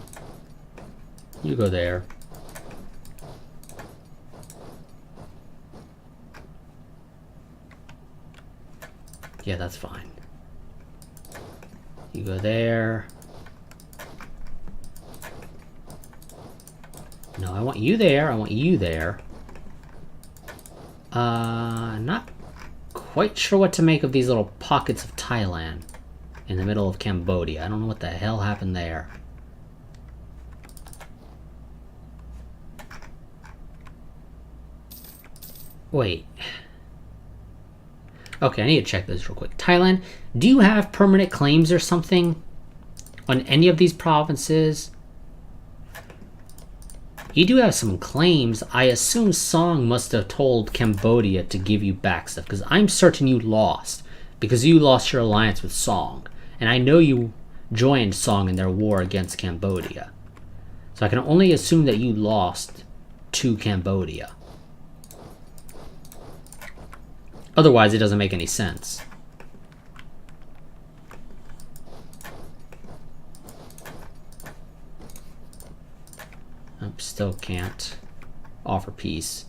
You go there. Yeah, that's fine. You go there. No, I want you there. I want you there. Not quite sure what to make of these little pockets of Thailand in the middle of Cambodia. I don't know what the hell happened there. Wait. Okay, I need to check this real quick. Thailand, do you have permanent claims or something on any of these provinces? You do have some claims. I assume Song must have told Cambodia to give you back stuff, because I'm certain you lost, because you lost your alliance with Song. And I know you joined Song in their war against Cambodia. So I can only assume that you lost to Cambodia. Otherwise, it doesn't make any sense. I still can't offer peace.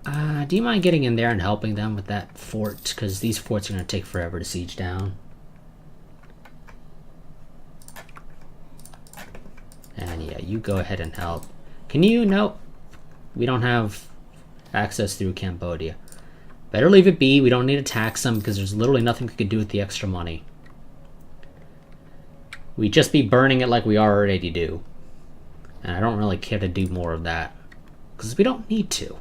Do you mind getting in there and helping them with that fort? Because these forts are going to take forever to siege down. And yeah, you go ahead and help. Can you? Nope. We don't have access through Cambodia. Better leave it be. We don't need to tax them because there's literally nothing we could do with the extra money. We'd just be burning it like we already do. And I don't really care to do more of that because we don't need to.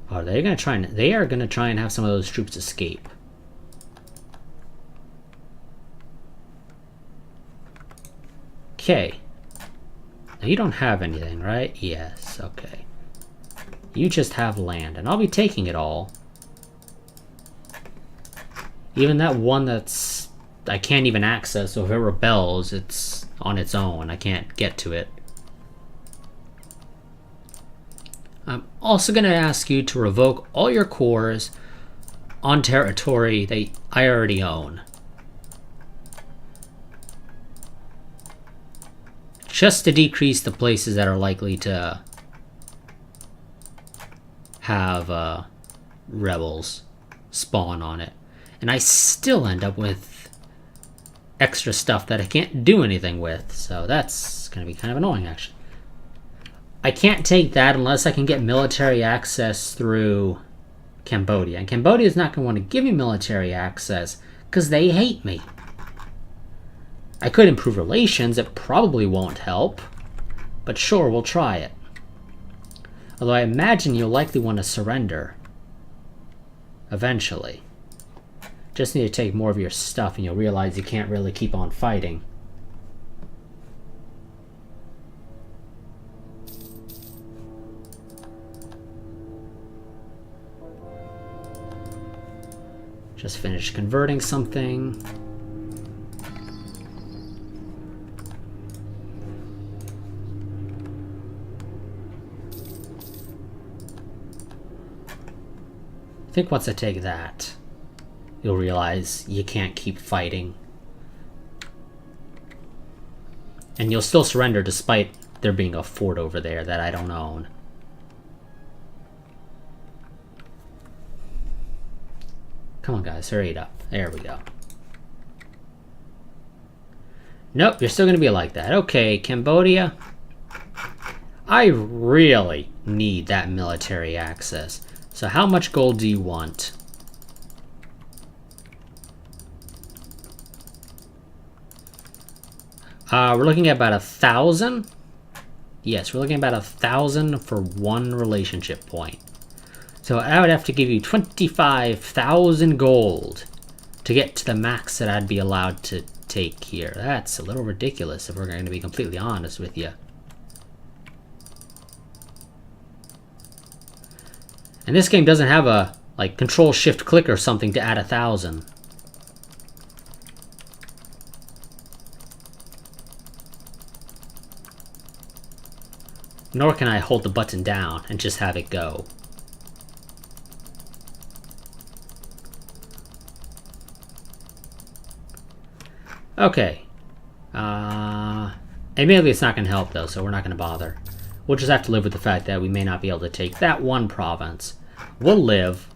Oh, they are gonna try and have some of those troops escape. Okay. Now you don't have anything, right? Yes, okay. You just have land, and I'll be taking it all. Even that one that's I can't even access, so if it rebels, it's on its own. I can't get to it. I'm also going to ask you to revoke all your cores on territory that I already own. Just to decrease the places that are likely to have rebels spawn on it. And I still end up with extra stuff that I can't do anything with. So that's going to be kind of annoying, actually. I can't take that unless I can get military access through Cambodia. And Cambodia is not going to want to give me military access because they hate me. I could improve relations. It probably won't help. But sure, we'll try it. Although I imagine you'll likely want to surrender eventually. Just need to take more of your stuff and you'll realize you can't really keep on fighting. Just finished converting something. I think once I take that, you'll realize you can't keep fighting And you'll still surrender despite there being a fort over there that I don't own. Come on, guys, hurry it up. There we go. Nope, you're still going to be like that. Okay, Cambodia. I really need that military access. So how much gold do you want? We're looking at about 1,000. Yes, we're looking at about 1,000 for one relationship point. So I would have to give you 25,000 gold to get to the max that I'd be allowed to take here. That's a little ridiculous if we're going to be completely honest with you. And this game doesn't have a like Control-Shift-Click or something to add 1,000. Nor can I hold the button down and just have it go. Okay. Admittedly, it's not going to help, though, so we're not going to bother. We'll just have to live with the fact that we may not be able to take that one province. We'll live,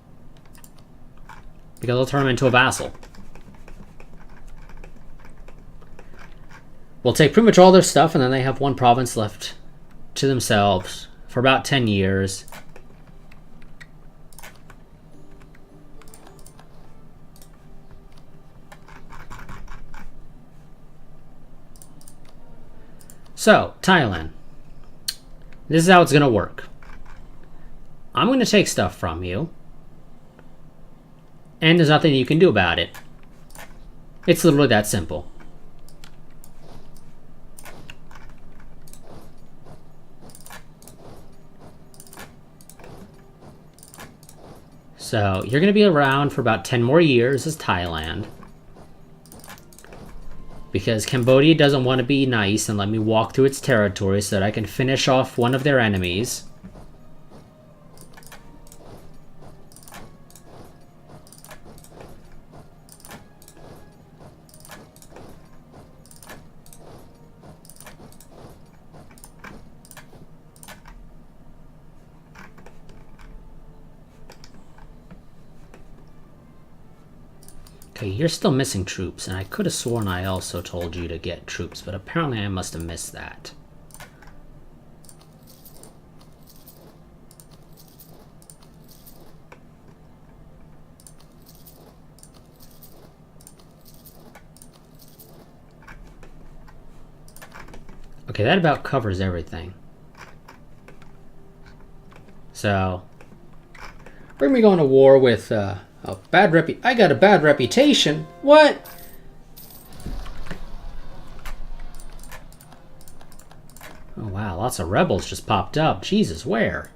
because I'll turn him into a vassal. We'll take pretty much all their stuff, and then they have one province left to themselves for about 10 years. So, Thailand. This is how it's going to work. I'm going to take stuff from you, and there's nothing you can do about it. It's literally that simple. So, you're going to be around for about 10 more years as Thailand. Because Cambodia doesn't want to be nice and let me walk through its territory so that I can finish off one of their enemies. Okay, you're still missing troops, and I could have sworn I also told you to get troops, but apparently I must have missed that. Okay, that about covers everything. So, bring me going to war with, I got a bad reputation. What? Oh wow, lots of rebels just popped up. Jesus, where?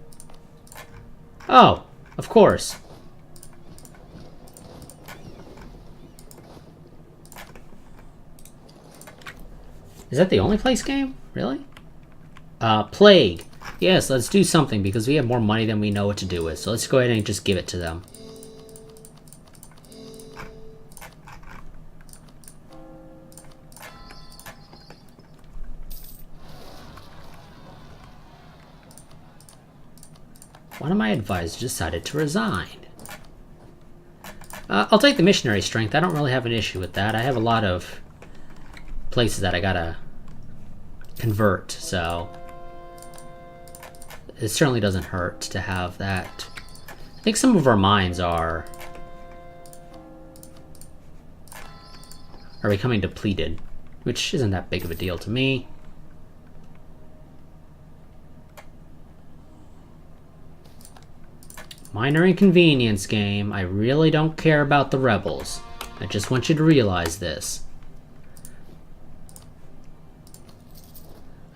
Oh, of course. Is that the only place game? Really? Plague. Yes, let's do something because we have more money than we know what to do with. So let's go ahead and just give it to them. One of my advisors decided to resign. I'll take the missionary strength. I don't really have an issue with that. I have a lot of places that I gotta convert, so it certainly doesn't hurt to have that. I think some of our mines are becoming depleted, which isn't that big of a deal to me. Minor inconvenience game. I really don't care about the rebels. I just want you to realize this.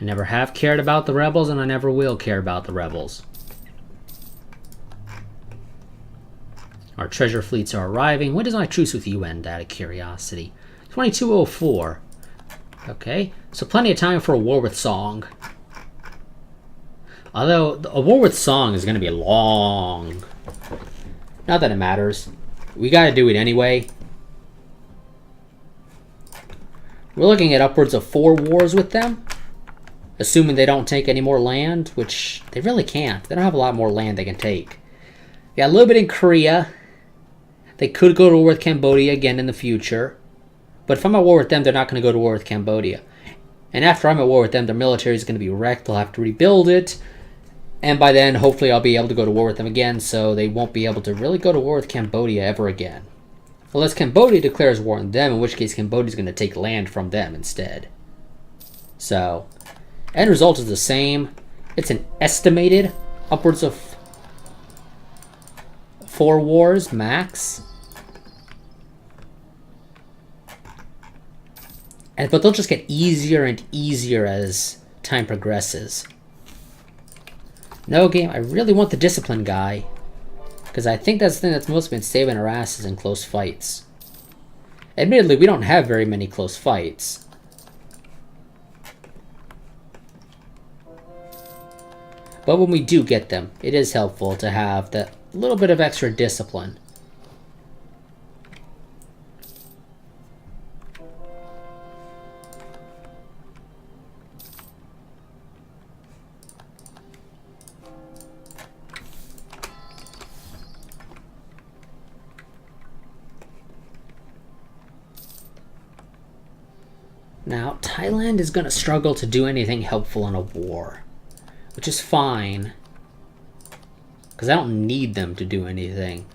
I never have cared about the rebels, and I never will care about the rebels. Our treasure fleets are arriving. When does my truce with you end, out of curiosity? 2204. Okay, so plenty of time for a war with Song. Although, a war with Song is going to be long. Not that it matters. We got to do it anyway. We're looking at upwards of 4 wars with them, assuming they don't take any more land, which they really can't. They don't have a lot more land they can take. Yeah, a little bit in Korea. They could go to war with Cambodia again in the future. But if I'm at war with them, they're not going to go to war with Cambodia. And after I'm at war with them, their military is going to be wrecked. They'll have to rebuild it. And by then, hopefully, I'll be able to go to war with them again, so they won't be able to really go to war with Cambodia ever again. Unless Cambodia declares war on them, in which case Cambodia's going to take land from them instead. So, end result is the same. It's an estimated upwards of 4 wars max. But they'll just get easier and easier as time progresses. No, game, I really want the discipline guy. Because I think that's the thing that's most been saving our asses in close fights. Admittedly, we don't have very many close fights. But when we do get them, it is helpful to have that little bit of extra discipline. Now, Thailand is going to struggle to do anything helpful in a war, which is fine, because I don't need them to do anything.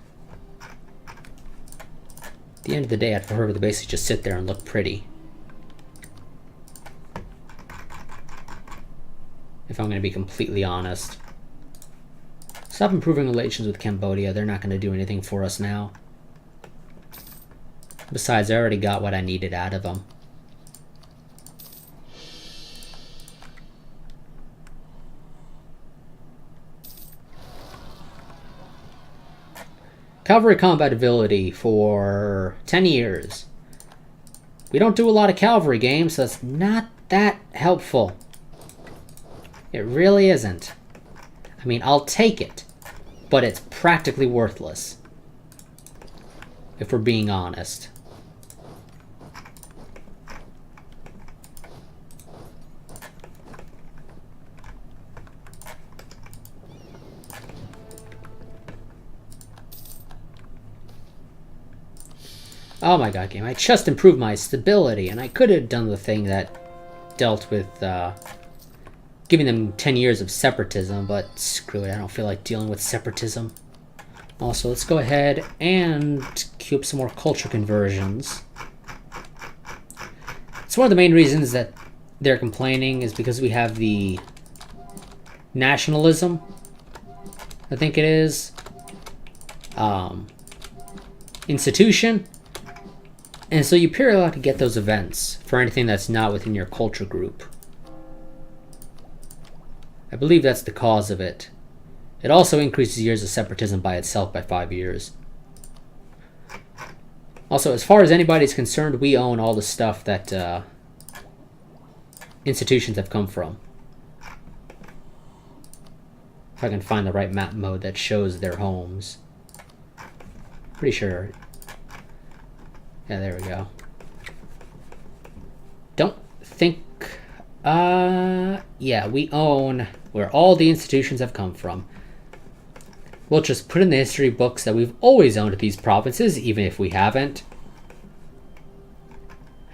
At the end of the day, I'd prefer to basically just sit there and look pretty. If I'm going to be completely honest. Stop improving relations with Cambodia. They're not going to do anything for us now. Besides, I already got what I needed out of them. Cavalry compatibility for 10 years. We don't do a lot of cavalry games, so it's not that helpful. It really isn't. I mean, I'll take it, but it's practically worthless, if we're being honest. Oh my god, game. I just improved my stability, and I could have done the thing that dealt with giving them 10 years of separatism, but screw it, I don't feel like dealing with separatism. Also, let's go ahead and queue up some more culture conversions. It's one of the main reasons that they're complaining is because we have the nationalism, I think it is, institution. And so you periodically get those events for anything that's not within your culture group. I believe that's the cause of it. It also increases years of separatism by itself by 5 years. Also, as far as anybody's concerned, we own all the stuff that institutions have come from. If I can find the right map mode that shows their homes. Pretty sure. Yeah, there we go. Don't think... yeah, we own where all the institutions have come from. We'll just put in the history books that we've always owned these provinces, even if we haven't.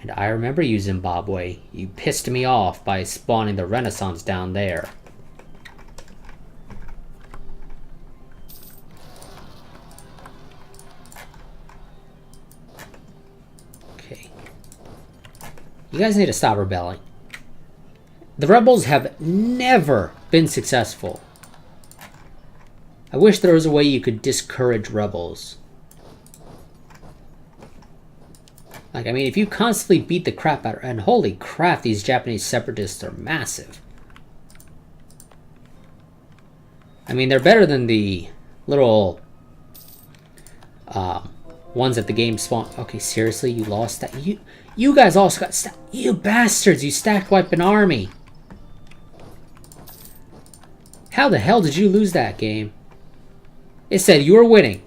And I remember you, Zimbabwe. You pissed me off by spawning the Renaissance down there. You guys need to stop rebelling. The rebels have never been successful. I wish there was a way you could discourage rebels. Like, I mean, if you constantly beat the crap out of... And holy crap, these Japanese separatists are massive. I mean, they're better than the little... ones at the game spawn. Okay, seriously, you lost that? You guys also got you bastards! You stacked wipe an army. How the hell did you lose that game? It said you were winning.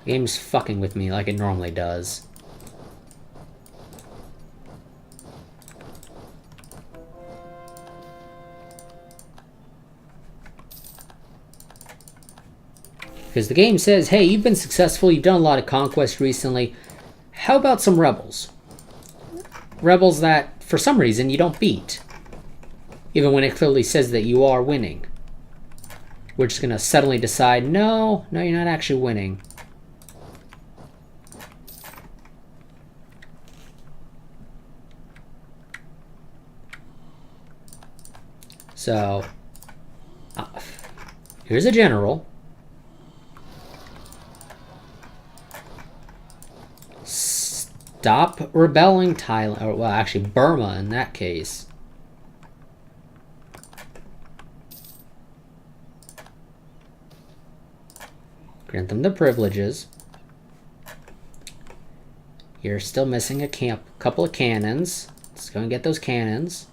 Game's fucking with me like it normally does. Because the game says, hey, you've been successful, you've done a lot of conquest recently. How about some rebels? Rebels that, for some reason, you don't beat. Even when it clearly says that you are winning. We're just going to suddenly decide, no, you're not actually winning. So, here's a general. Stop rebelling, Thailand. Or, well, actually, Burma in that case. Grant them the privileges. You're still missing a couple of cannons. Let's go and get those cannons.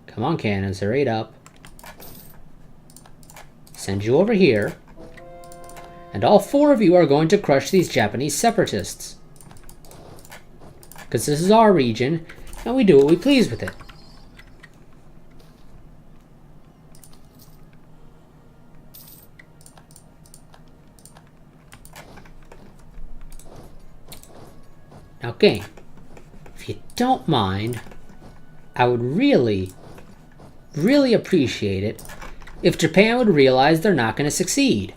Come on, cannons, hurry it up. Send you over here. And all 4 of you are going to crush these Japanese separatists. Because this is our region, and we do what we please with it. Now, game, if you don't mind, I would really appreciate it if Japan would realize they're not going to succeed.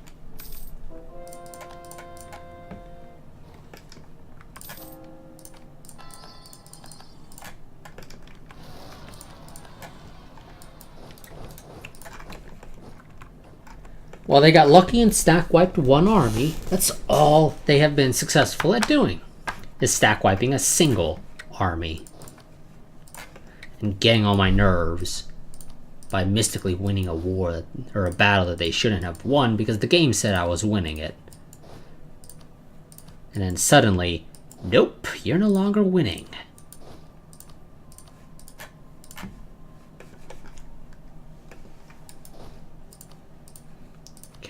While they got lucky and stack wiped 1 army, that's all they have been successful at doing, is stack wiping a single army. And getting on my nerves by mystically winning a war or a battle that they shouldn't have won because the game said I was winning it. And then suddenly, nope, you're no longer winning.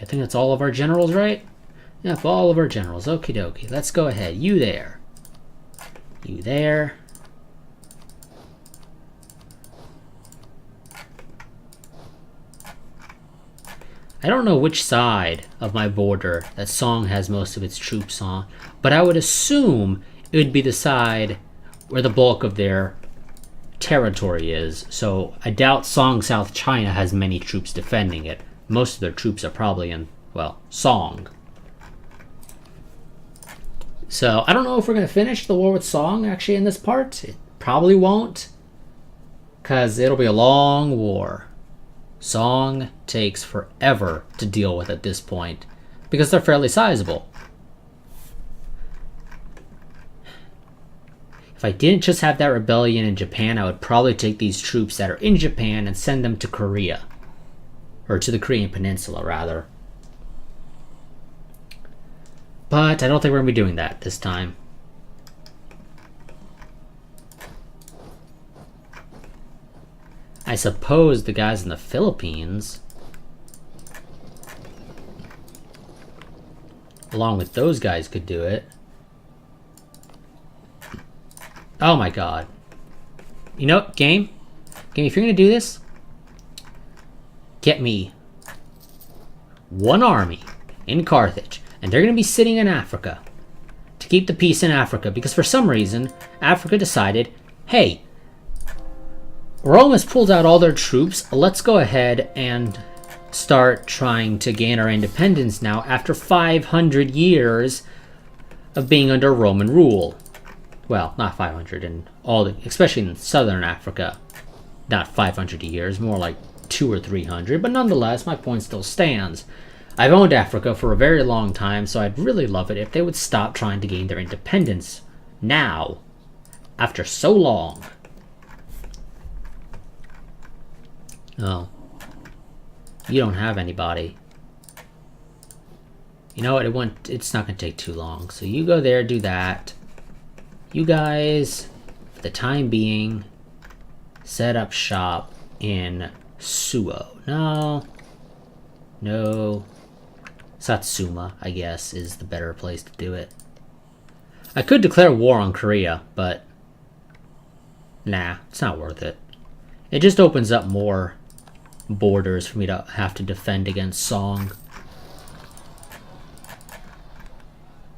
I think that's all of our generals, right? Yep, all of our generals. Okie dokie. Let's go ahead. You there. You there. I don't know which side of my border that Song has most of its troops on, but I would assume it would be the side where the bulk of their territory is. So I doubt Song South China has many troops defending it. Most of their troops are probably in, well, Song. So, I don't know if we're going to finish the war with Song, actually, in this part. It probably won't. Because it'll be a long war. Song takes forever to deal with at this point. Because they're fairly sizable. If I didn't just have that rebellion in Japan, I would probably take these troops that are in Japan and send them to Korea. Or to the Korean Peninsula, rather. But I don't think we're going to be doing that this time. I suppose the guys in the Philippines, along with those guys, could do it. Oh my god. You know what, game? Game, if you're going to do this, get me 1 army in Carthage, and they're going to be sitting in Africa to keep the peace in Africa, because for some reason Africa decided, hey, Rome has pulled out all their troops, let's go ahead and start trying to gain our independence now after 500 years of being under Roman rule. Well, not 500, and especially in southern Africa, not 500 years, more like 200 or 300, but nonetheless, my point still stands. I've owned Africa for a very long time, so I'd really love it if they would stop trying to gain their independence now, after so long. Oh. You don't have anybody. You know what, it's not going to take too long, so you go there, do that. You guys, for the time being, set up shop in Suo. No. Satsuma, I guess, is the better place to do it. I could declare war on Korea, but nah, it's not worth it. It just opens up more borders for me to have to defend against Song.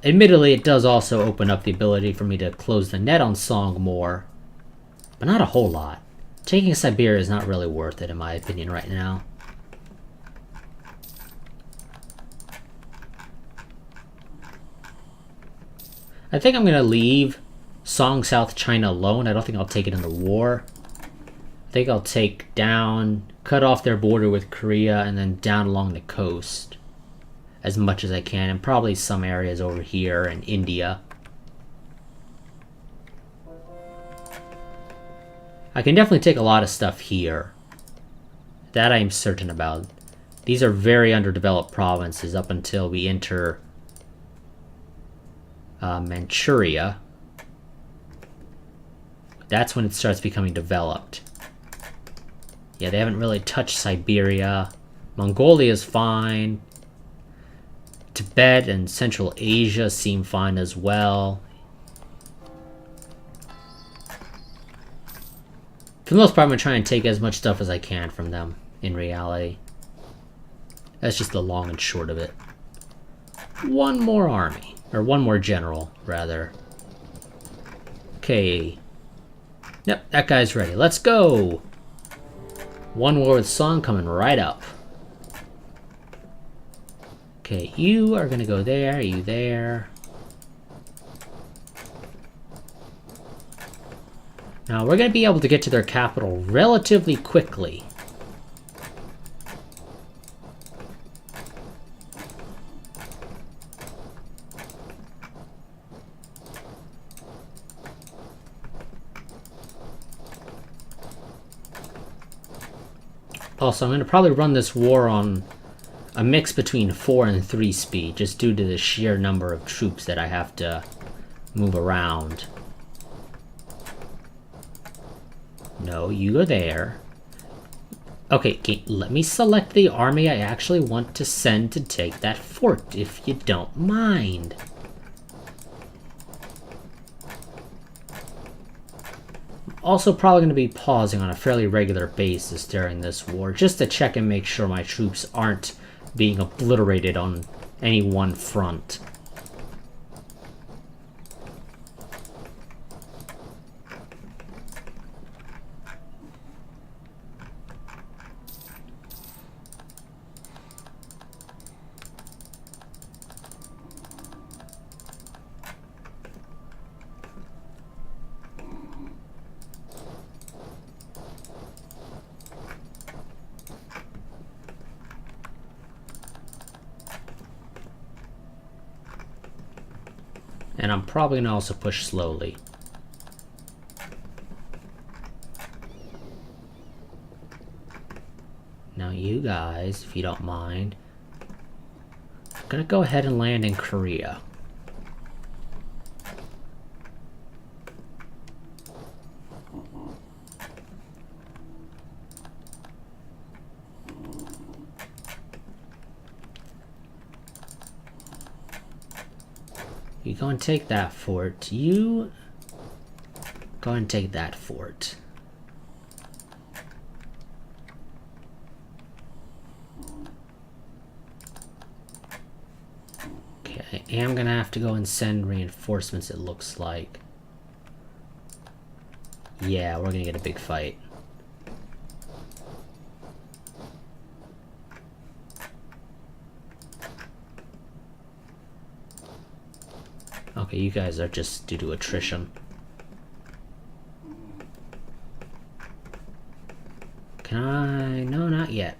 Admittedly, it does also open up the ability for me to close the net on Song more, but not a whole lot. Taking Siberia is not really worth it, in my opinion, right now. I think I'm going to leave Song South China alone. I don't think I'll take it in the war. I think I'll take down, cut off their border with Korea, and then down along the coast as much as I can, and probably some areas over here in India. I can definitely take a lot of stuff here. That I am certain about. These are very underdeveloped provinces up until we enter Manchuria. That's when it starts becoming developed. Yeah, they haven't really touched Siberia. Mongolia is fine. Tibet and Central Asia seem fine as well. For the most part, I'm going to try and take as much stuff as I can from them, in reality. That's just the long and short of it. One more army. Or one more general, rather. Okay. Yep, that guy's ready. Let's go! One war with Song coming right up. Okay, you are gonna go there, you there. Now, we're gonna be able to get to their capital relatively quickly. Also, I'm going to probably run this war on a mix between 4 and 3 speed, just due to the sheer number of troops that I have to move around. No, you go there. Okay, let me select the army I actually want to send to take that fort, if you don't mind. Also probably going to be pausing on a fairly regular basis during this war, just to check and make sure my troops aren't being obliterated on any one front. And I'm probably going to also push slowly. Now you guys, if you don't mind, I'm going to go ahead and land in Korea. You go and take that fort. You go and take that fort. Okay, I am gonna have to go and send reinforcements, it looks like. Yeah, we're gonna get a big fight. Okay, you guys are just due to attrition. Can I? No, not yet.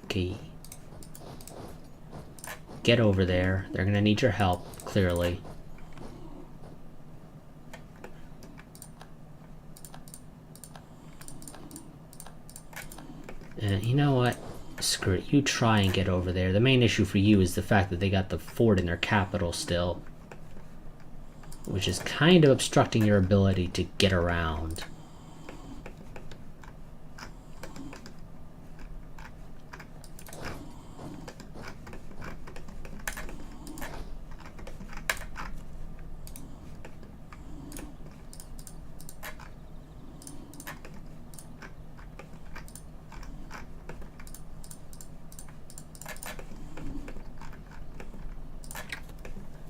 Okay. Get over there. They're gonna need your help, clearly. And you know what? screw it. You try and get over there. The main issue for you is the fact that they got the fort in their capital still, which is kind of obstructing your ability to get around.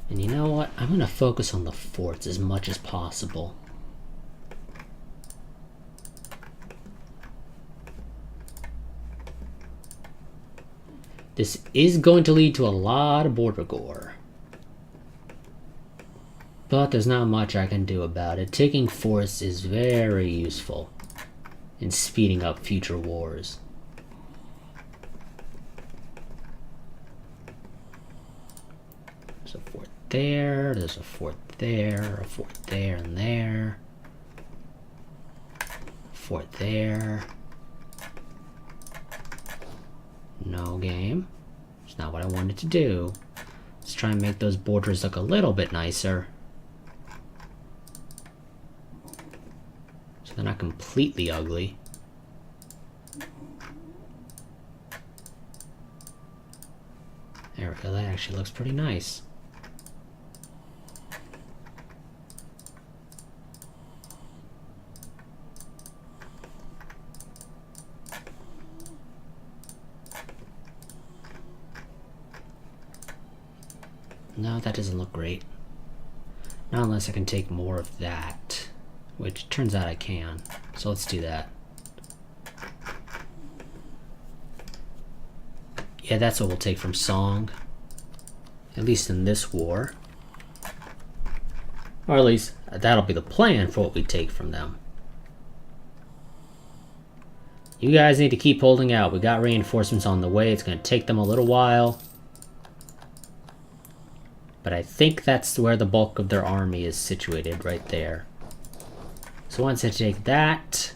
And you know what? I'm going to focus on the forts as much as possible. This is going to lead to a lot of border gore. But there's not much I can do about it. Taking forts is very useful in speeding up future wars. There's a fort there, there's a fort there, a fort there and there. Fort there. No game. It's not what I wanted to do. Let's try and make those borders look a little bit nicer. So they're not completely ugly. There we go, that actually looks pretty nice. No, that doesn't look great. Not unless I can take more of that, which turns out I can. So let's do that. Yeah, that's what we'll take from Song. At least in this war. Or at least that'll be the plan for what we take from them. You guys need to keep holding out. We got reinforcements on the way. It's going to take them a little while. But I think that's where the bulk of their army is situated, right there. So once I take that,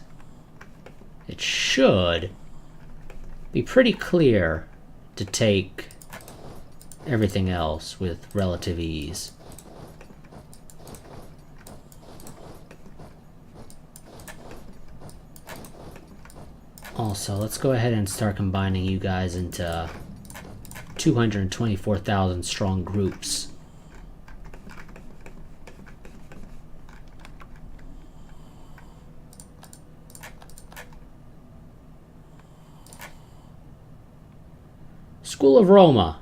it should be pretty clear to take everything else with relative ease. Also, let's go ahead and start combining you guys into 224,000 strong groups. School of Roma.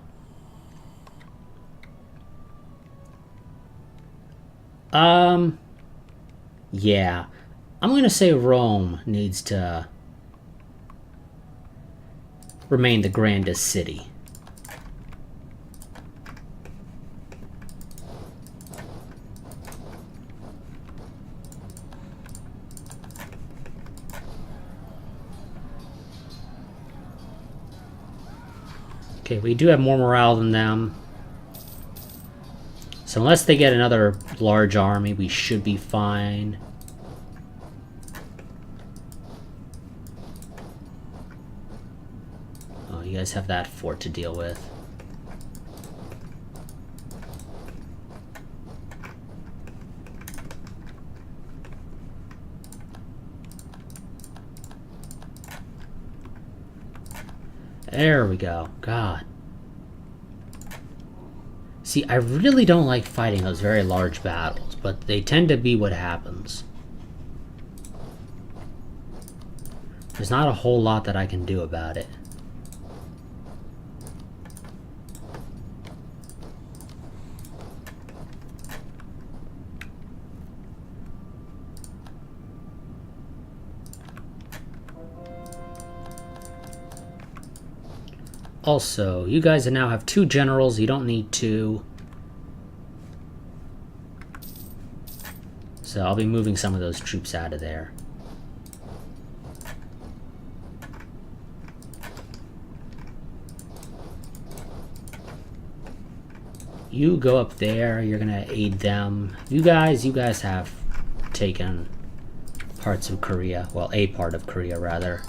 Yeah. I'm gonna say Rome needs to remain the grandest city. Okay, we do have more morale than them. So unless they get another large army, we should be fine. Oh, you guys have that fort to deal with. There we go. God. See, I really don't like fighting those very large battles, but they tend to be what happens. There's not a whole lot that I can do about it. Also, you guys now have 2 generals. You don't need 2. So I'll be moving some of those troops out of there. You go up there. You're gonna aid them. You guys have taken parts of Korea. Well, a part of Korea, rather.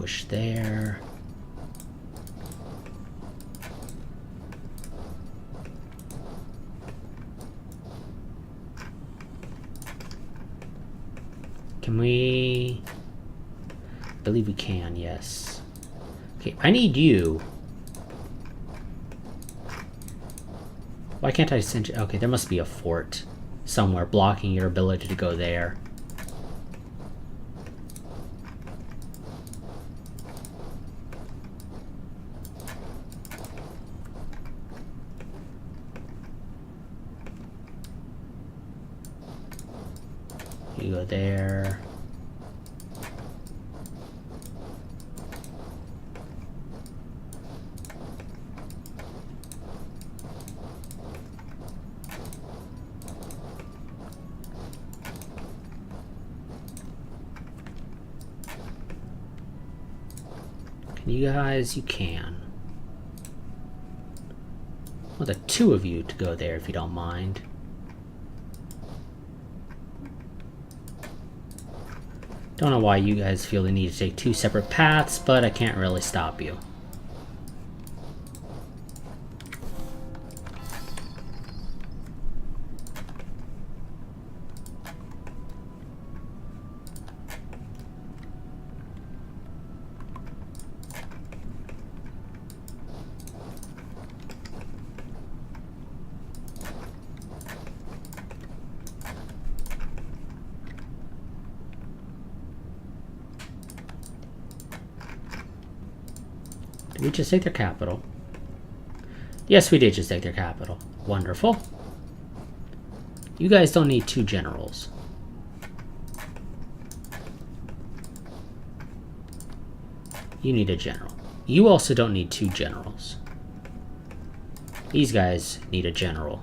push there. Can we... I believe we can, yes. Okay, I need you. Why can't I send you? Okay, there must be a fort somewhere blocking your ability to go there. You go there. You guys, you can. Well, the two of you to go there if you don't mind. Don't know why you guys feel the need to take two separate paths, but I can't really stop you. Did we just take their capital? Yes, we did just take their capital. Wonderful. You guys don't need two generals. You need a general. You also don't need two generals. These guys need a general.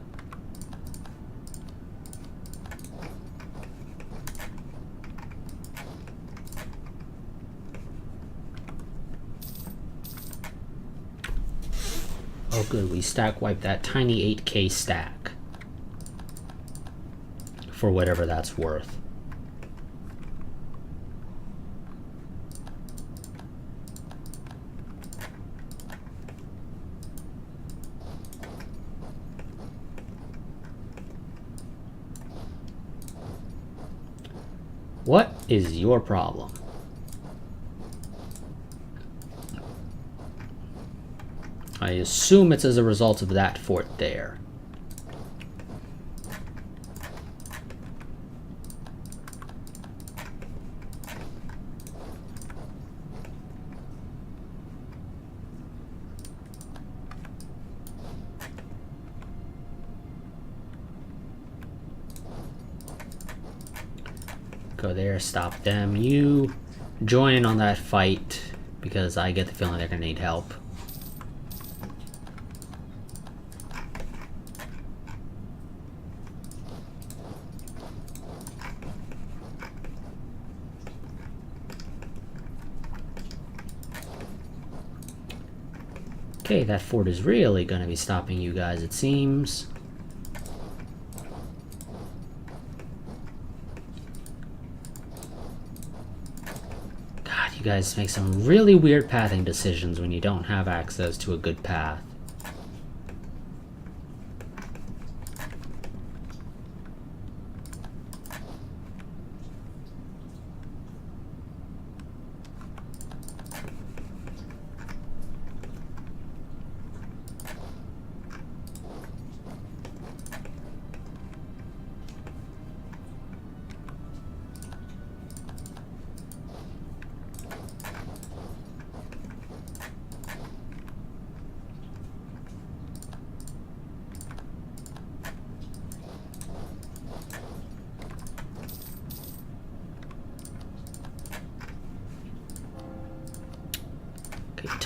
Oh good, we stack wipe that tiny 8k stack. For whatever that's worth. What is your problem? I assume it's as a result of that fort there. Go there, stop them. You join in on that fight because I get the feeling they're gonna need help. Okay, that fort is really going to be stopping you guys, it seems. God, you guys make some really weird pathing decisions when you don't have access to a good path.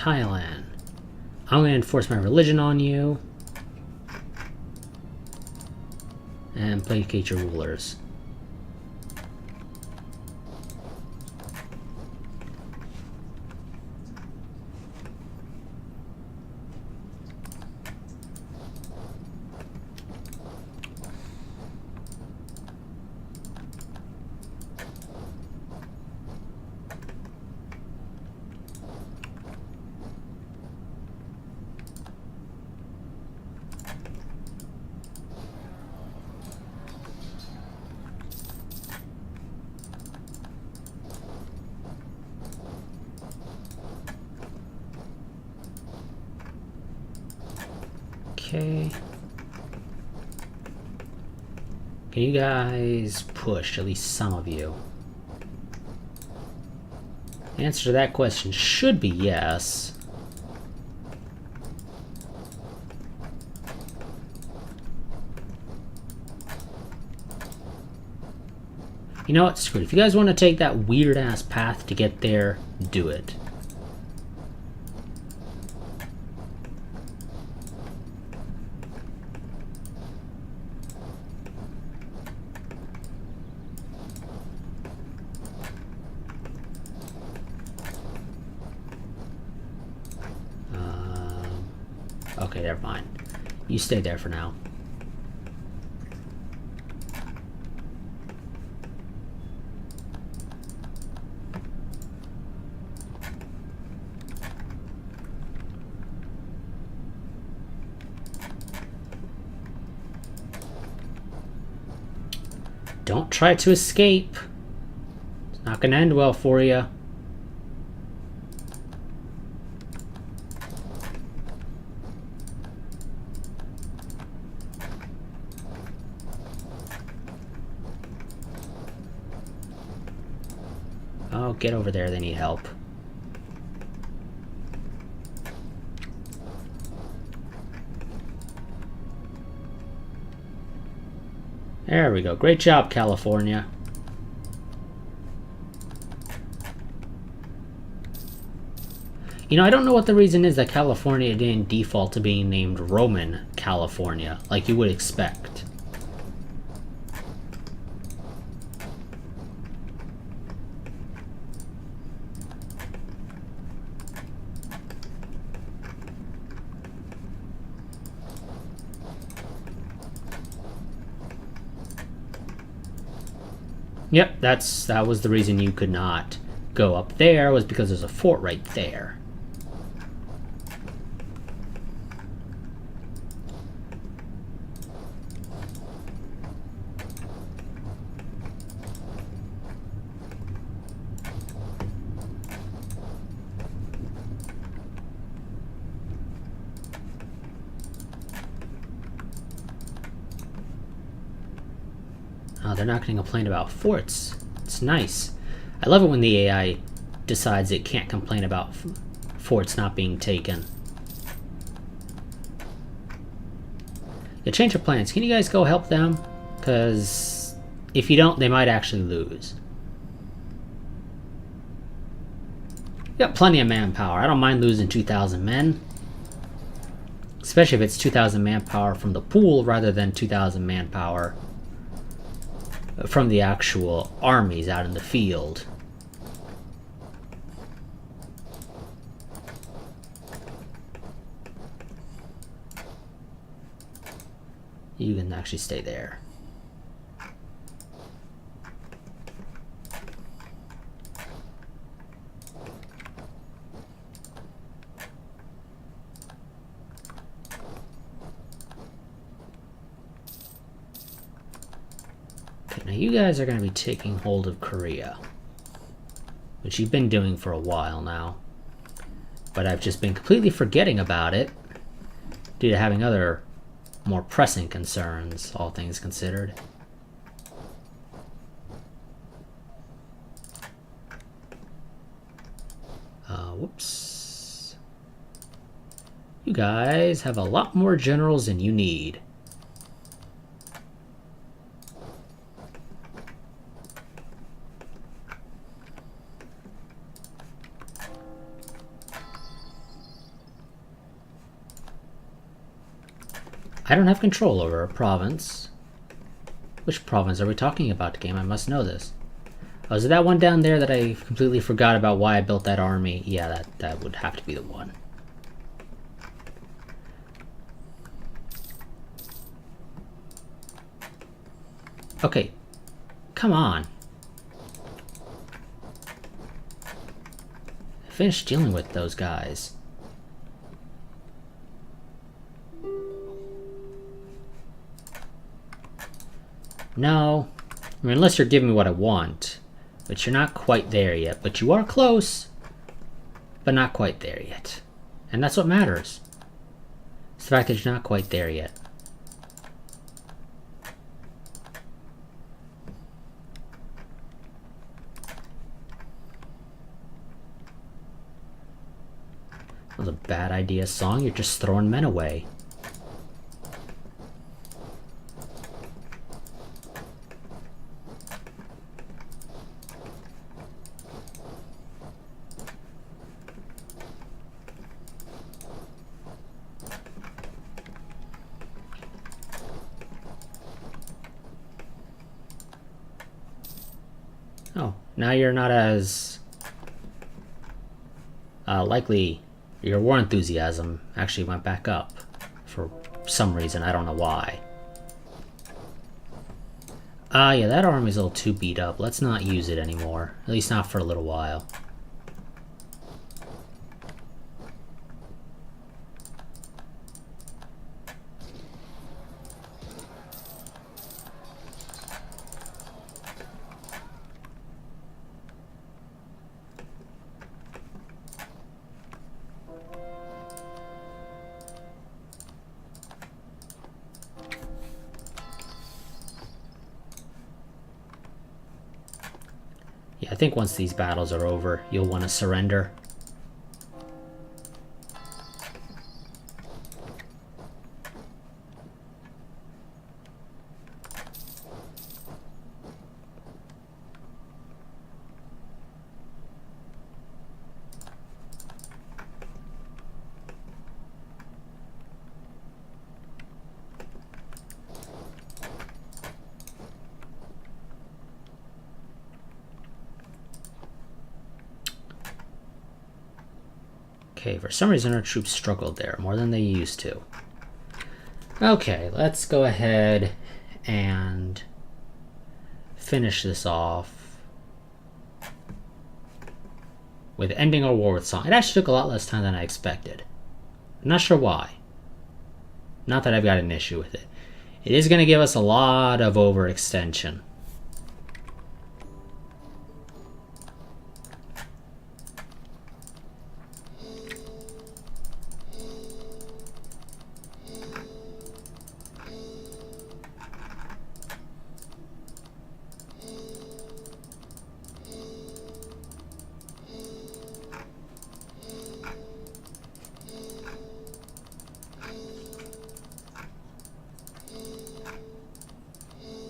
Thailand. I'm going to enforce my religion on you. And placate your rulers. Okay. Can you guys push, at least some of you? The answer to that question should be yes. You know what? Screw it. If you guys want to take that weird-ass path to get there, do it. Okay, never mind. You stay there for now. Don't try to escape. It's not going to end well for you. Oh, get over there. They need help. There we go. Great job, California. You know, I don't know what the reason is that California didn't default to being named Roman California, like you would expect. Yep, that was the reason you could not go up there, was because there's a fort right there. Oh, they're not going to complain about forts. It's nice. I love it when the AI decides it can't complain about forts not being taken. Yeah, change your plans. Can you guys go help them? Because if you don't, they might actually lose. You got plenty of manpower. I don't mind losing 2,000 men. Especially if it's 2,000 manpower from the pool rather than 2,000 manpower from the actual armies out in the field. You can actually stay there. Now you guys are going to be taking hold of Korea, which you've been doing for a while now, but I've just been completely forgetting about it due to having other more pressing concerns, all things considered. Whoops. You guys have a lot more generals than you need. I don't have control over a province. Which province are we talking about, game? I must know this. Oh, is it that one down there that I completely forgot about why I built that army? Yeah, that would have to be the one. Okay. Come on. I finished dealing with those guys. No. I mean, unless you're giving me what I want. But you're not quite there yet. But you are close. But not quite there yet. And that's what matters. the fact that you're not quite there yet. That was a bad idea, Song. You're just throwing men away. Oh, now you're not as likely. Your war enthusiasm actually went back up for some reason. I don't know why. Yeah, that army's a little too beat up. Let's not use it anymore. At least not for a little while. Yeah, I think once these battles are over, you'll want to surrender. Okay, for some reason our troops struggled there more than they used to. Okay, let's go ahead and finish this off with ending our war with Song. It actually took a lot less time than I expected. I'm not sure why. Not that I've got an issue with it. It is going to give us a lot of overextension.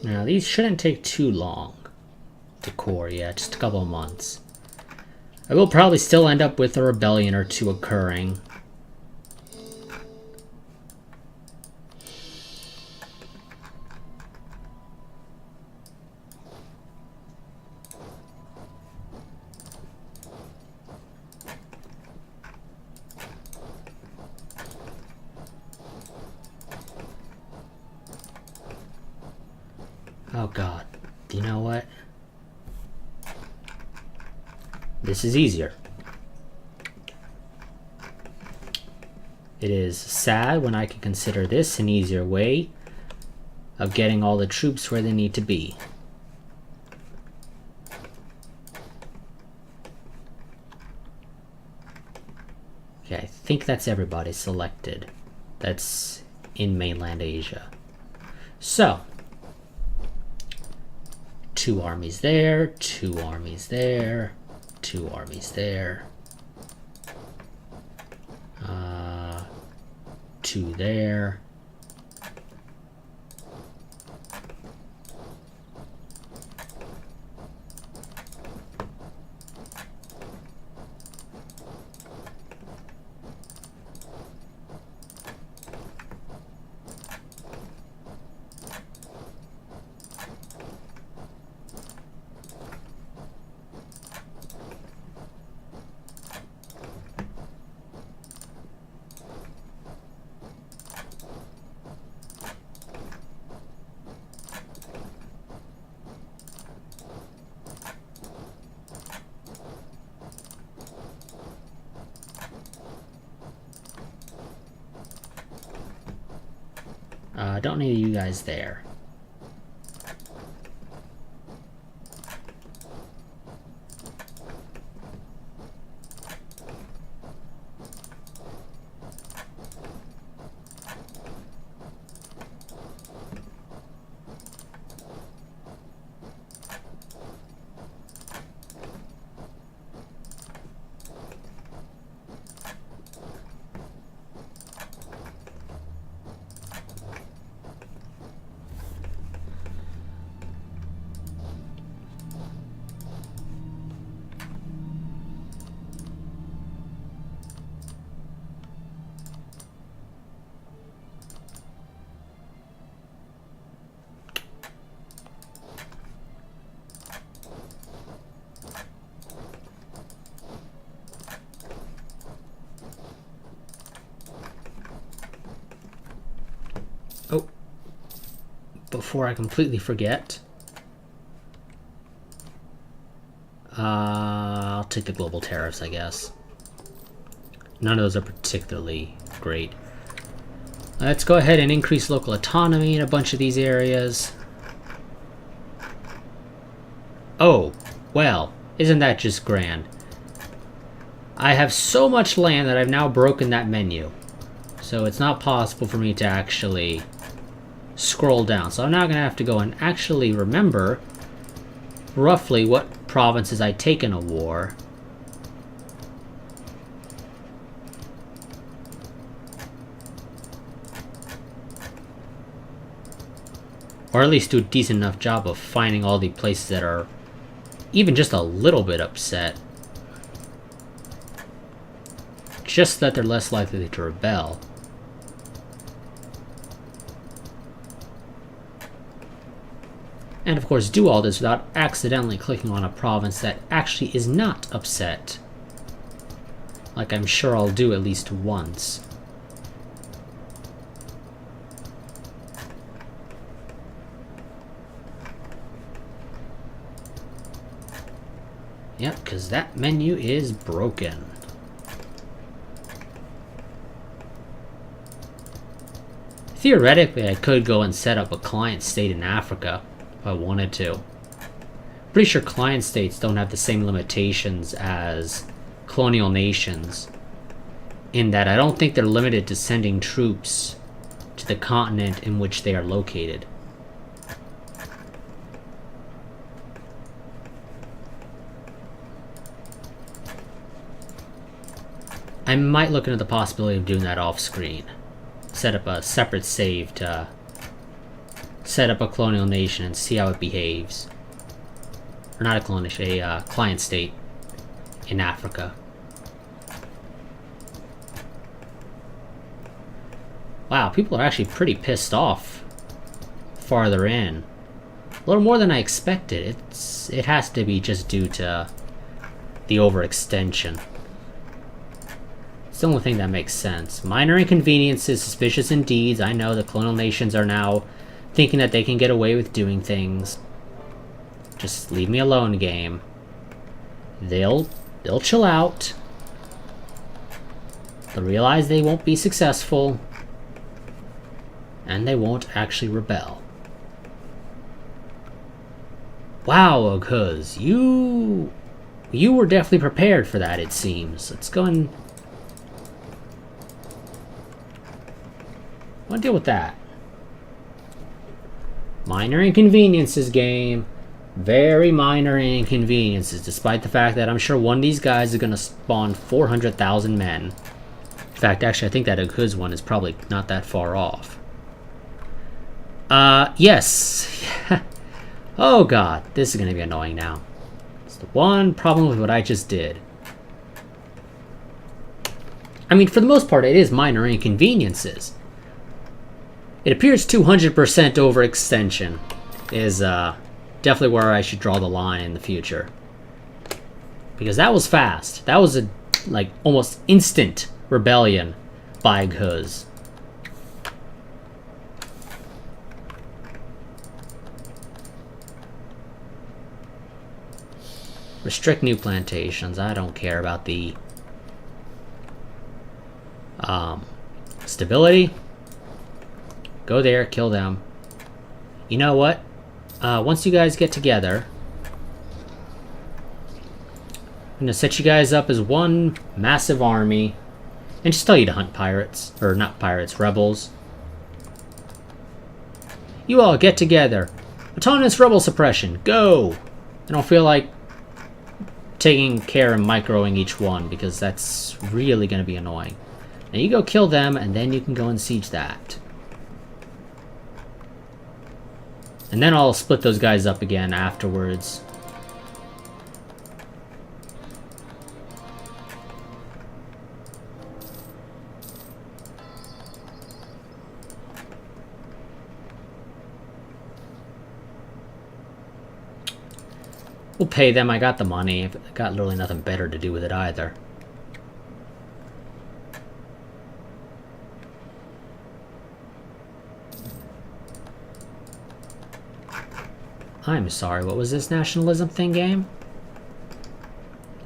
Now, these shouldn't take too long to core, yeah, just a couple of months. I will probably still end up with a rebellion or two occurring. Oh god, you know what? This is easier. It is sad when I can consider this an easier way of getting all the troops where they need to be. Okay, I think that's everybody selected that's in mainland Asia. So, 2 armies there, 2 armies there, 2 armies there, 2 there. Don't need you guys there. Oh, before I completely forget, I'll take the global tariffs, I guess. None of those are particularly great. Let's go ahead and increase local autonomy in a bunch of these areas. Oh, well, isn't that just grand? I have so much land that I've now broken that menu. So it's not possible for me to actually scroll down. So I'm now going to have to go and actually remember roughly what provinces I take in a war. Or at least do a decent enough job of finding all the places that are even just a little bit upset. Just that they're less likely to rebel. And of course do all this without accidentally clicking on a province that actually is not upset. Like I'm sure I'll do at least once. Yep, because that menu is broken. Theoretically, I could go and set up a client state in Africa if I wanted to. Pretty sure client states don't have the same limitations as colonial nations, in that I don't think they're limited to sending troops to the continent in which they are located. I might look into the possibility of doing that off screen. Set up a separate save to set up a colonial nation and see how it behaves. Or not a colonial nation, a client state in Africa. Wow, people are actually pretty pissed off farther in. A little more than I expected. It has to be just due to the overextension. It's the only thing that makes sense. Minor inconveniences, suspicious indeeds. I know the colonial nations are now thinking that they can get away with doing things. Just leave me alone, game. They'll chill out. They'll realize they won't be successful. And they won't actually rebel. Wow, Oghuz, you were definitely prepared for that, it seems. Let's go and I'll deal with that. Minor inconveniences, game. Very minor inconveniences, despite the fact that I'm sure one of these guys is going to spawn 400,000 men. In fact, actually, I think that Oghuz one is probably not that far off. Yes. Oh god, this is going to be annoying now. It's the one problem with what I just did. I mean, for the most part, it is minor inconveniences. It appears 200% overextension is definitely where I should draw the line in the future. Because that was fast. That was a like almost instant rebellion by Oghuz. Restrict new plantations. I don't care about the stability. Go there, kill them. You know what? Once you guys get together, I'm gonna set you guys up as one massive army and just tell you to hunt pirates. Or not pirates, rebels. You all get together. Autonomous rebel suppression, go! I don't feel like taking care and microing each one because that's really gonna be annoying. Now you go kill them and then you can go and siege that. And then I'll split those guys up again afterwards. We'll pay them. I got the money. I've got literally nothing better to do with it either. I'm sorry, what was this nationalism thing game?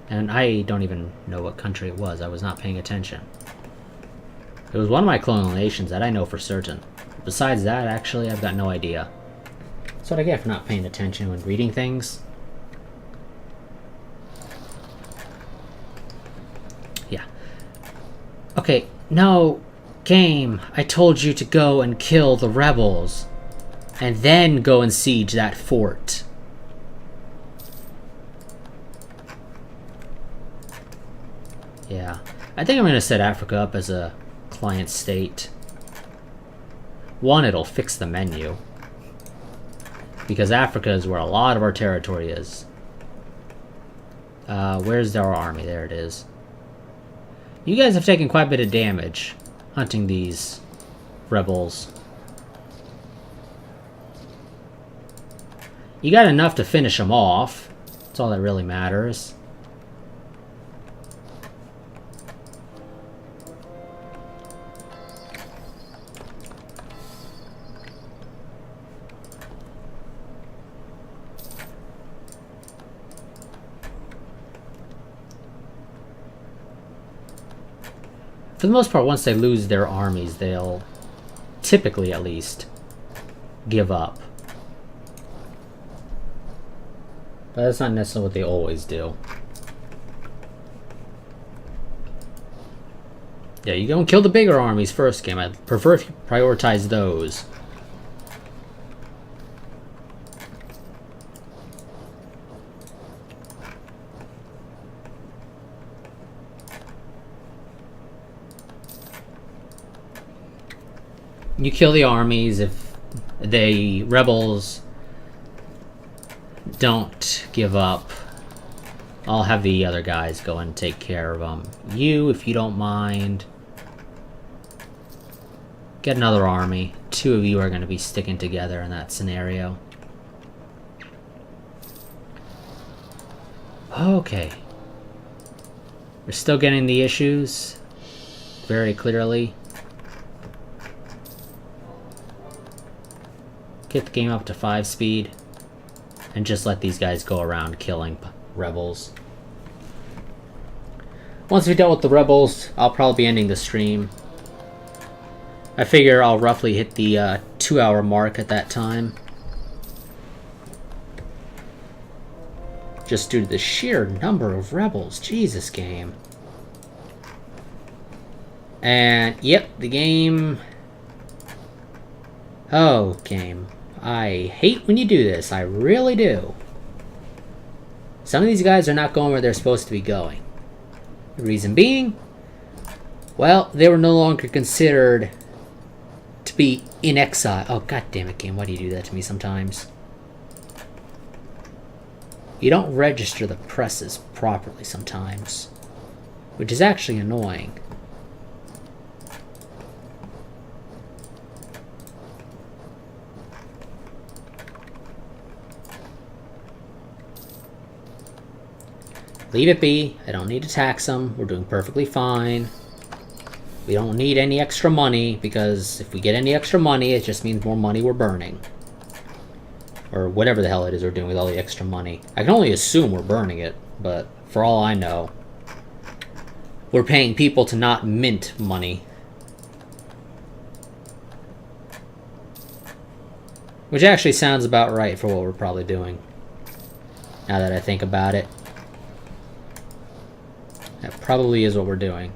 And I don't even know what country it was. I was not paying attention. It was one of my colonial nations, that I know for certain. Besides that, actually, I've got no idea. That's what I get for not paying attention when reading things. Yeah. Okay, no, game. I told you to go and kill the rebels. And then go and siege that fort. Yeah. I think I'm going to set Africa up as a client state. One, it'll fix the menu. Because Africa is where a lot of our territory is. Where's our army? There it is. You guys have taken quite a bit of damage hunting these rebels. You got enough to finish them off. That's all that really matters. For the most part, once they lose their armies, they'll, typically at least, give up. But that's not necessarily what they always do. Yeah, you go and kill the bigger armies first, game. I prefer if you prioritize those. You kill the armies if the rebels don't give up. I'll have the other guys go and take care of them. You, if you don't mind, get another army. Two of you are going to be sticking together in that scenario. Okay. We're still getting the issues very clearly. Get the game up to 5 speed. And just let these guys go around killing rebels. Once we dealt with the rebels, I'll probably be ending the stream. I figure I'll roughly hit the 2-hour mark at that time. Just due to the sheer number of rebels. Jesus, game. And, yep, the game... Oh, game. I hate when you do this. I really do. Some of these guys are not going where they're supposed to be going. The reason being, well, they were no longer considered to be in exile. Oh, god damn it, game. Why do you do that to me sometimes? You don't register the presses properly sometimes, which is actually annoying. Leave it be. I don't need to tax them. We're doing perfectly fine. We don't need any extra money, because if we get any extra money, it just means more money we're burning. Or whatever the hell it is we're doing with all the extra money. I can only assume we're burning it, but for all I know, we're paying people to not mint money. Which actually sounds about right for what we're probably doing, now that I think about it. That probably is what we're doing.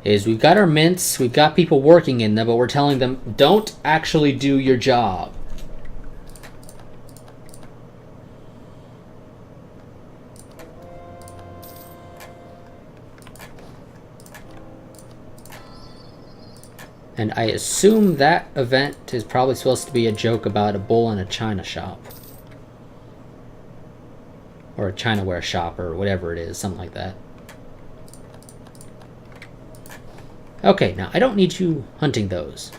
Is we've got our mints, we've got people working in them, but we're telling them, don't actually do your job. And I assume that event is probably supposed to be a joke about a bull in a china shop. Or a Chinaware shop, or whatever it is, something like that. Okay, now, I don't need you hunting those.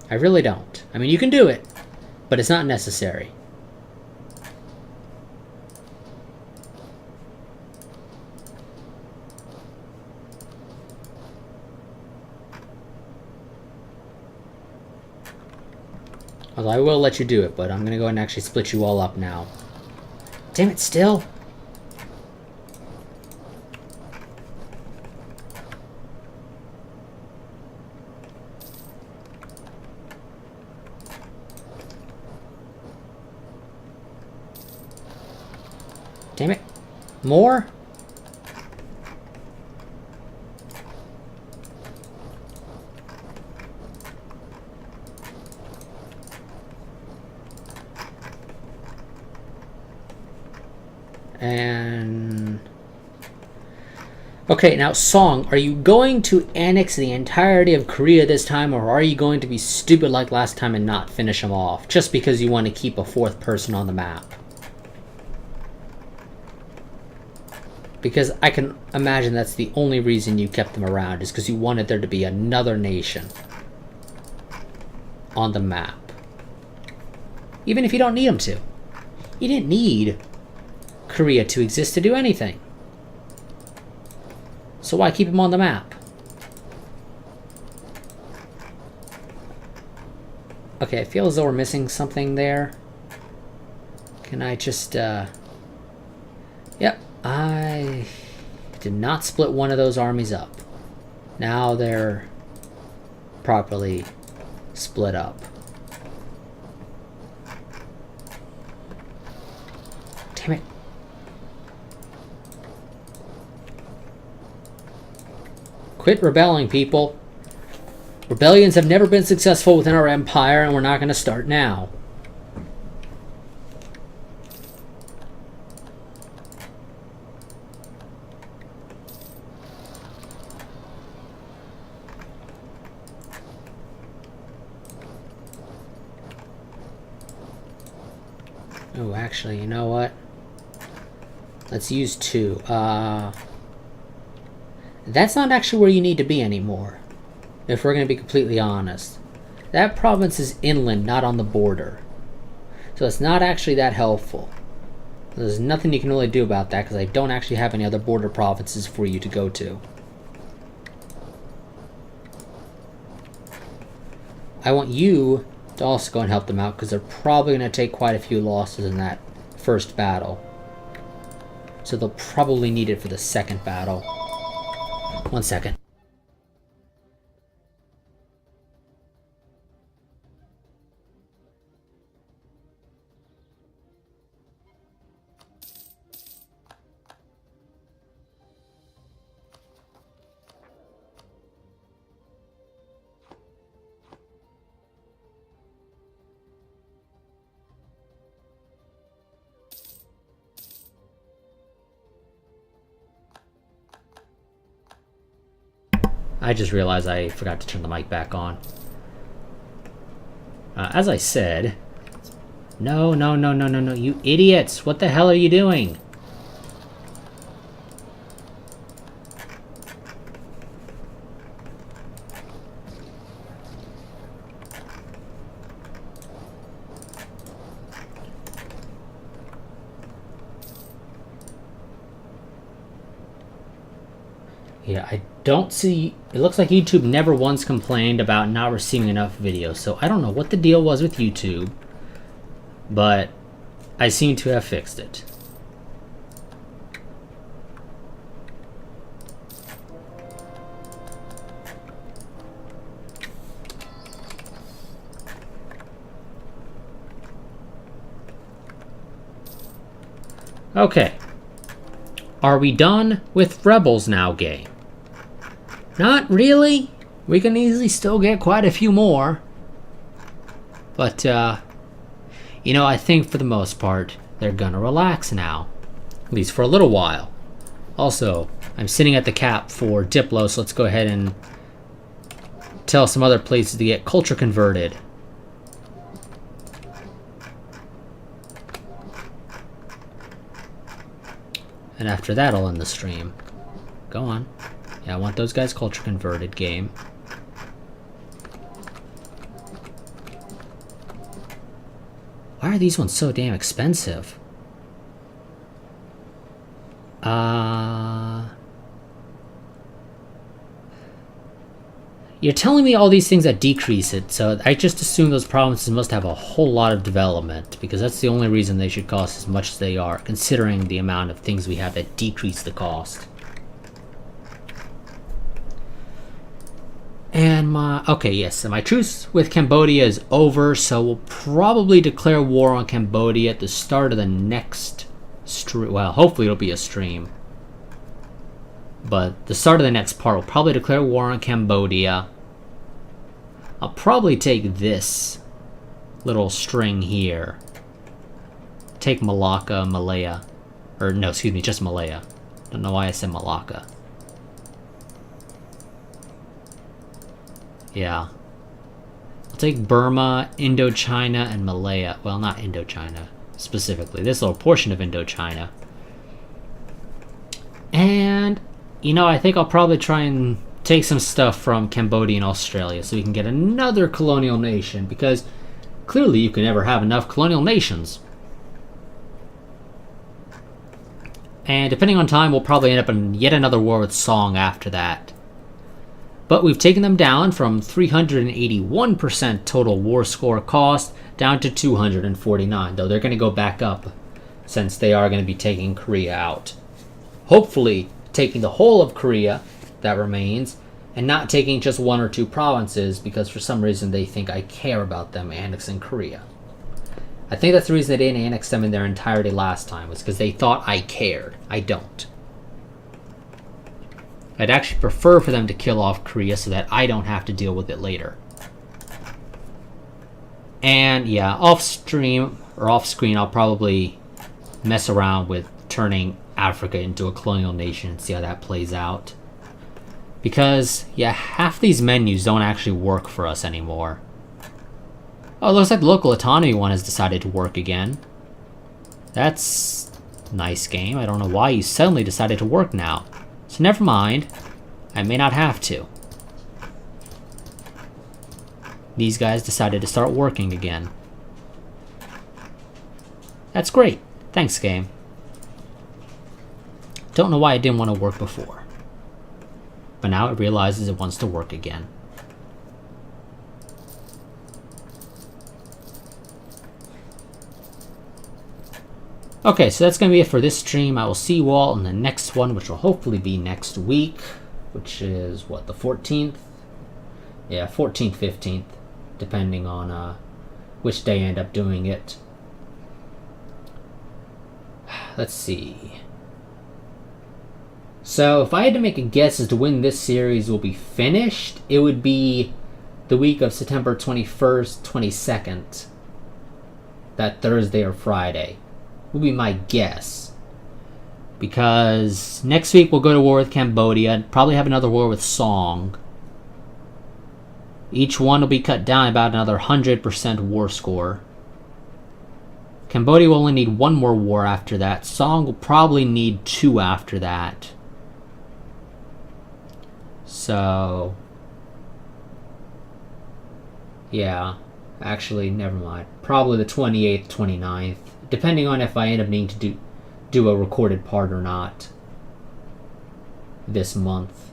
I really don't. I mean, you can do it, but it's not necessary. Although I will let you do it, but I'm gonna go ahead and actually split you all up now. Damn it, still? Damn it. More? And... okay, now, Song, are you going to annex the entirety of Korea this time, or are you going to be stupid like last time and not finish them off, just because you want to keep a fourth person on the map? Because I can imagine that's the only reason you kept them around, is because you wanted there to be another nation on the map. Even if you don't need them to. You didn't need Korea to exist to do anything. So why keep them on the map? Okay, I feel as though we're missing something there. Can I just, Yep, I did not split one of those armies up. Now they're properly split up. Damn it. Quit rebelling, people. Rebellions have never been successful within our empire, and we're not going to start now. Oh, actually, you know what? Let's use 2. That's not actually where you need to be anymore, if we're going to be completely honest. That province is inland, not on the border. So it's not actually that helpful. There's nothing you can really do about that, because I don't actually have any other border provinces for you to go to. I want you to also go and help them out, because they're probably going to take quite a few losses in that first battle. So they'll probably need it for the second battle. 1 second. I just realized I forgot to turn the mic back on. As I said... No, you idiots! What the hell are you doing? Yeah, I don't see... It looks like YouTube never once complained about not receiving enough videos, so I don't know what the deal was with YouTube, but I seem to have fixed it. Okay. Are we done with Rebels now, game? Not really. We can easily still get quite a few more. But, you know, I think for the most part, they're gonna relax now. At least for a little while. Also, I'm sitting at the cap for Diplo, so let's go ahead and tell some other places to get culture converted. And after that, I'll end the stream. Go on. Yeah, I want those guys culture converted, game. Why are these ones so damn expensive? You're telling me all these things that decrease it, so I just assume those provinces must have a whole lot of development, because that's the only reason they should cost as much as they are, considering the amount of things we have that decrease the cost. And okay, yes, and my truce with Cambodia is over, so we'll probably declare war on Cambodia at the start of the next stream. Well, hopefully it'll be a stream. But the start of the next part, we'll probably declare war on Cambodia. I'll probably take this little string here. Take Malacca, Malaya. Or no, excuse me, just Malaya. Don't know why I said Malacca. Yeah. I'll take Burma, Indochina, and Malaya. Well, not Indochina specifically. This little portion of Indochina. And, you know, I think I'll probably try and take some stuff from Cambodia and Australia so we can get another colonial nation, because clearly you can never have enough colonial nations. And depending on time, we'll probably end up in yet another war with Song after that. But we've taken them down from 381% total war score cost down to 249, though they're going to go back up since they are going to be taking Korea out. Hopefully taking the whole of Korea that remains and not taking just one or two provinces, because for some reason they think I care about them annexing Korea. I think that's the reason they didn't annex them in their entirety last time, was because they thought I cared. I don't. I'd actually prefer for them to kill off Korea so that I don't have to deal with it later. And yeah, off-stream or off-screen, I'll probably mess around with turning Africa into a colonial nation and see how that plays out. Because, yeah, half these menus don't actually work for us anymore. Oh, it looks like the local autonomy one has decided to work again. That's a nice game. I don't know why you suddenly decided to work now. So never mind. I may not have to. These guys decided to start working again. That's great. Thanks, game. Don't know why it didn't want to work before. But now it realizes it wants to work again. Okay, so that's going to be it for this stream. I will see you all in the next one, which will hopefully be next week, which is, what, the 14th? Yeah, 14th, 15th, depending on which day I end up doing it. Let's see. So, if I had to make a guess as to when this series will be finished, it would be the week of September 21st, 22nd. That Thursday or Friday would be my guess. Because next week we'll go to war with Cambodia, probably have another war with Song. Each one will be cut down about another 100% war score. Cambodia will only need one more war after that. Song will probably need 2 after that. So, yeah, actually, never mind. Probably the 28th, 29th, depending on if I end up needing to do a recorded part or not this month.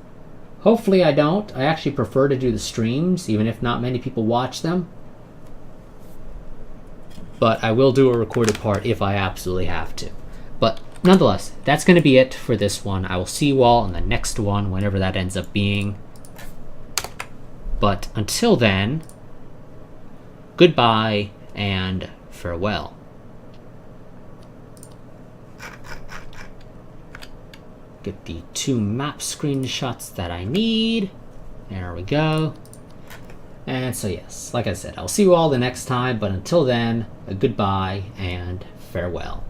Hopefully I don't. I actually prefer to do the streams, even if not many people watch them. But I will do a recorded part if I absolutely have to. But nonetheless, that's going to be it for this one. I will see you all in the next one, whenever that ends up being. But until then, goodbye and farewell. Get the 2 map screenshots that I need. There we go. And so yes, like I said, I'll see you all the next time, but until then, a goodbye and farewell.